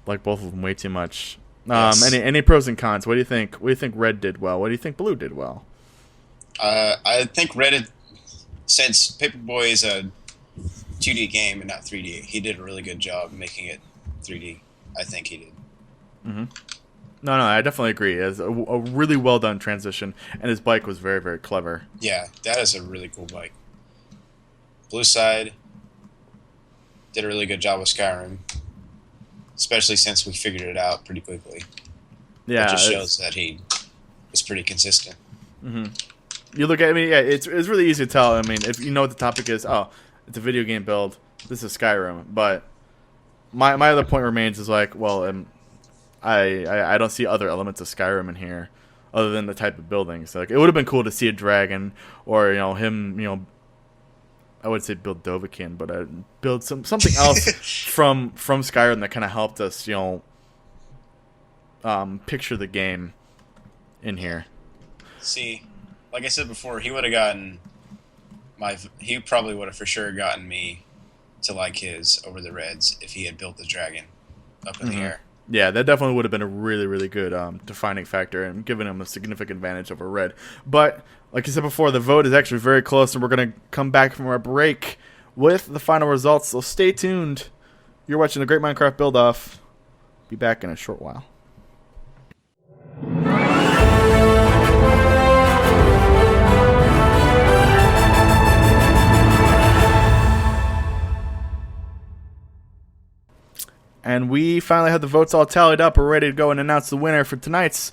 Like both of them way too much. Yes. Any pros and cons? What do you think? What do you think Red did well? What do you think Blue did well? I think Red, since Paperboy is a 2D game and not 3D, he did a really good job making it 3D. I think he did. No, I definitely agree. It's a really well done transition, and his bike was very, very clever. Yeah, that is a really cool bike. Blue side did a really good job with Skyrim, especially since we figured it out pretty quickly. Yeah, it just shows that he was pretty consistent. You look at it's really easy to tell. I mean, if you know what the topic is, oh, it's a video game build. This is Skyrim, but my other point remains is like, well, I don't see other elements of Skyrim in here other than the type of buildings. Like, it would have been cool to see a dragon or him, I would say build Dovahkiin, but build something else from Skyrim that kind of helped us, picture the game in here. See, like I said before, he would have gotten he probably would have for sure gotten me to like his over the Reds if he had built the dragon up in the air. Yeah, that definitely would have been a really, really good defining factor and given him a significant advantage over Red. But, like I said before, the vote is actually very close, and we're going to come back from our break with the final results. So stay tuned. You're watching the Great Minecraft Build-Off. Be back in a short while. And we finally have the votes all tallied up. We're ready to go and announce the winner for tonight's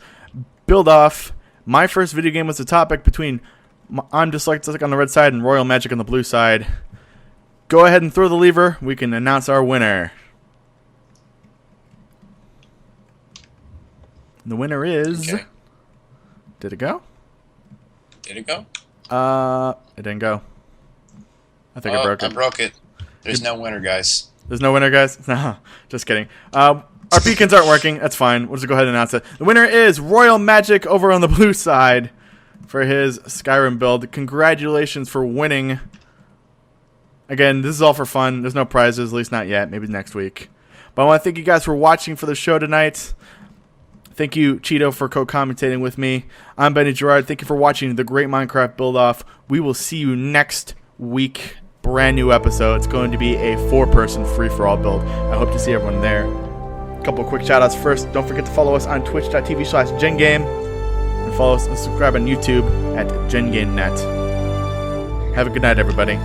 build-off. My first video game was the topic between I'm Dyslexic on the red side and Royal Magic on the blue side. Go ahead and throw the lever. We can announce our winner. The winner is... Okay. Did it go? Did it go? It didn't go. I think I broke it. I broke it. There's no winner, guys. There's no winner, guys? No, just kidding. Our beacons aren't working. That's fine. We'll just go ahead and announce it. The winner is Royal Magic over on the blue side for his Skyrim build. Congratulations for winning. Again, this is all for fun. There's no prizes, at least not yet. Maybe next week. But I want to thank you guys for watching for the show tonight. Thank you, Cheeto, for co-commentating with me. I'm Benny Girard. Thank you for watching the Great Minecraft Build-Off. We will see you next week. Brand new episode. It's going to be a 4-person free-for-all build. I hope to see everyone there. A couple of quick shout-outs first. Don't forget to follow us on twitch.tv/GenGAME and follow us and subscribe on YouTube at GenGameNet. Have a good night, everybody.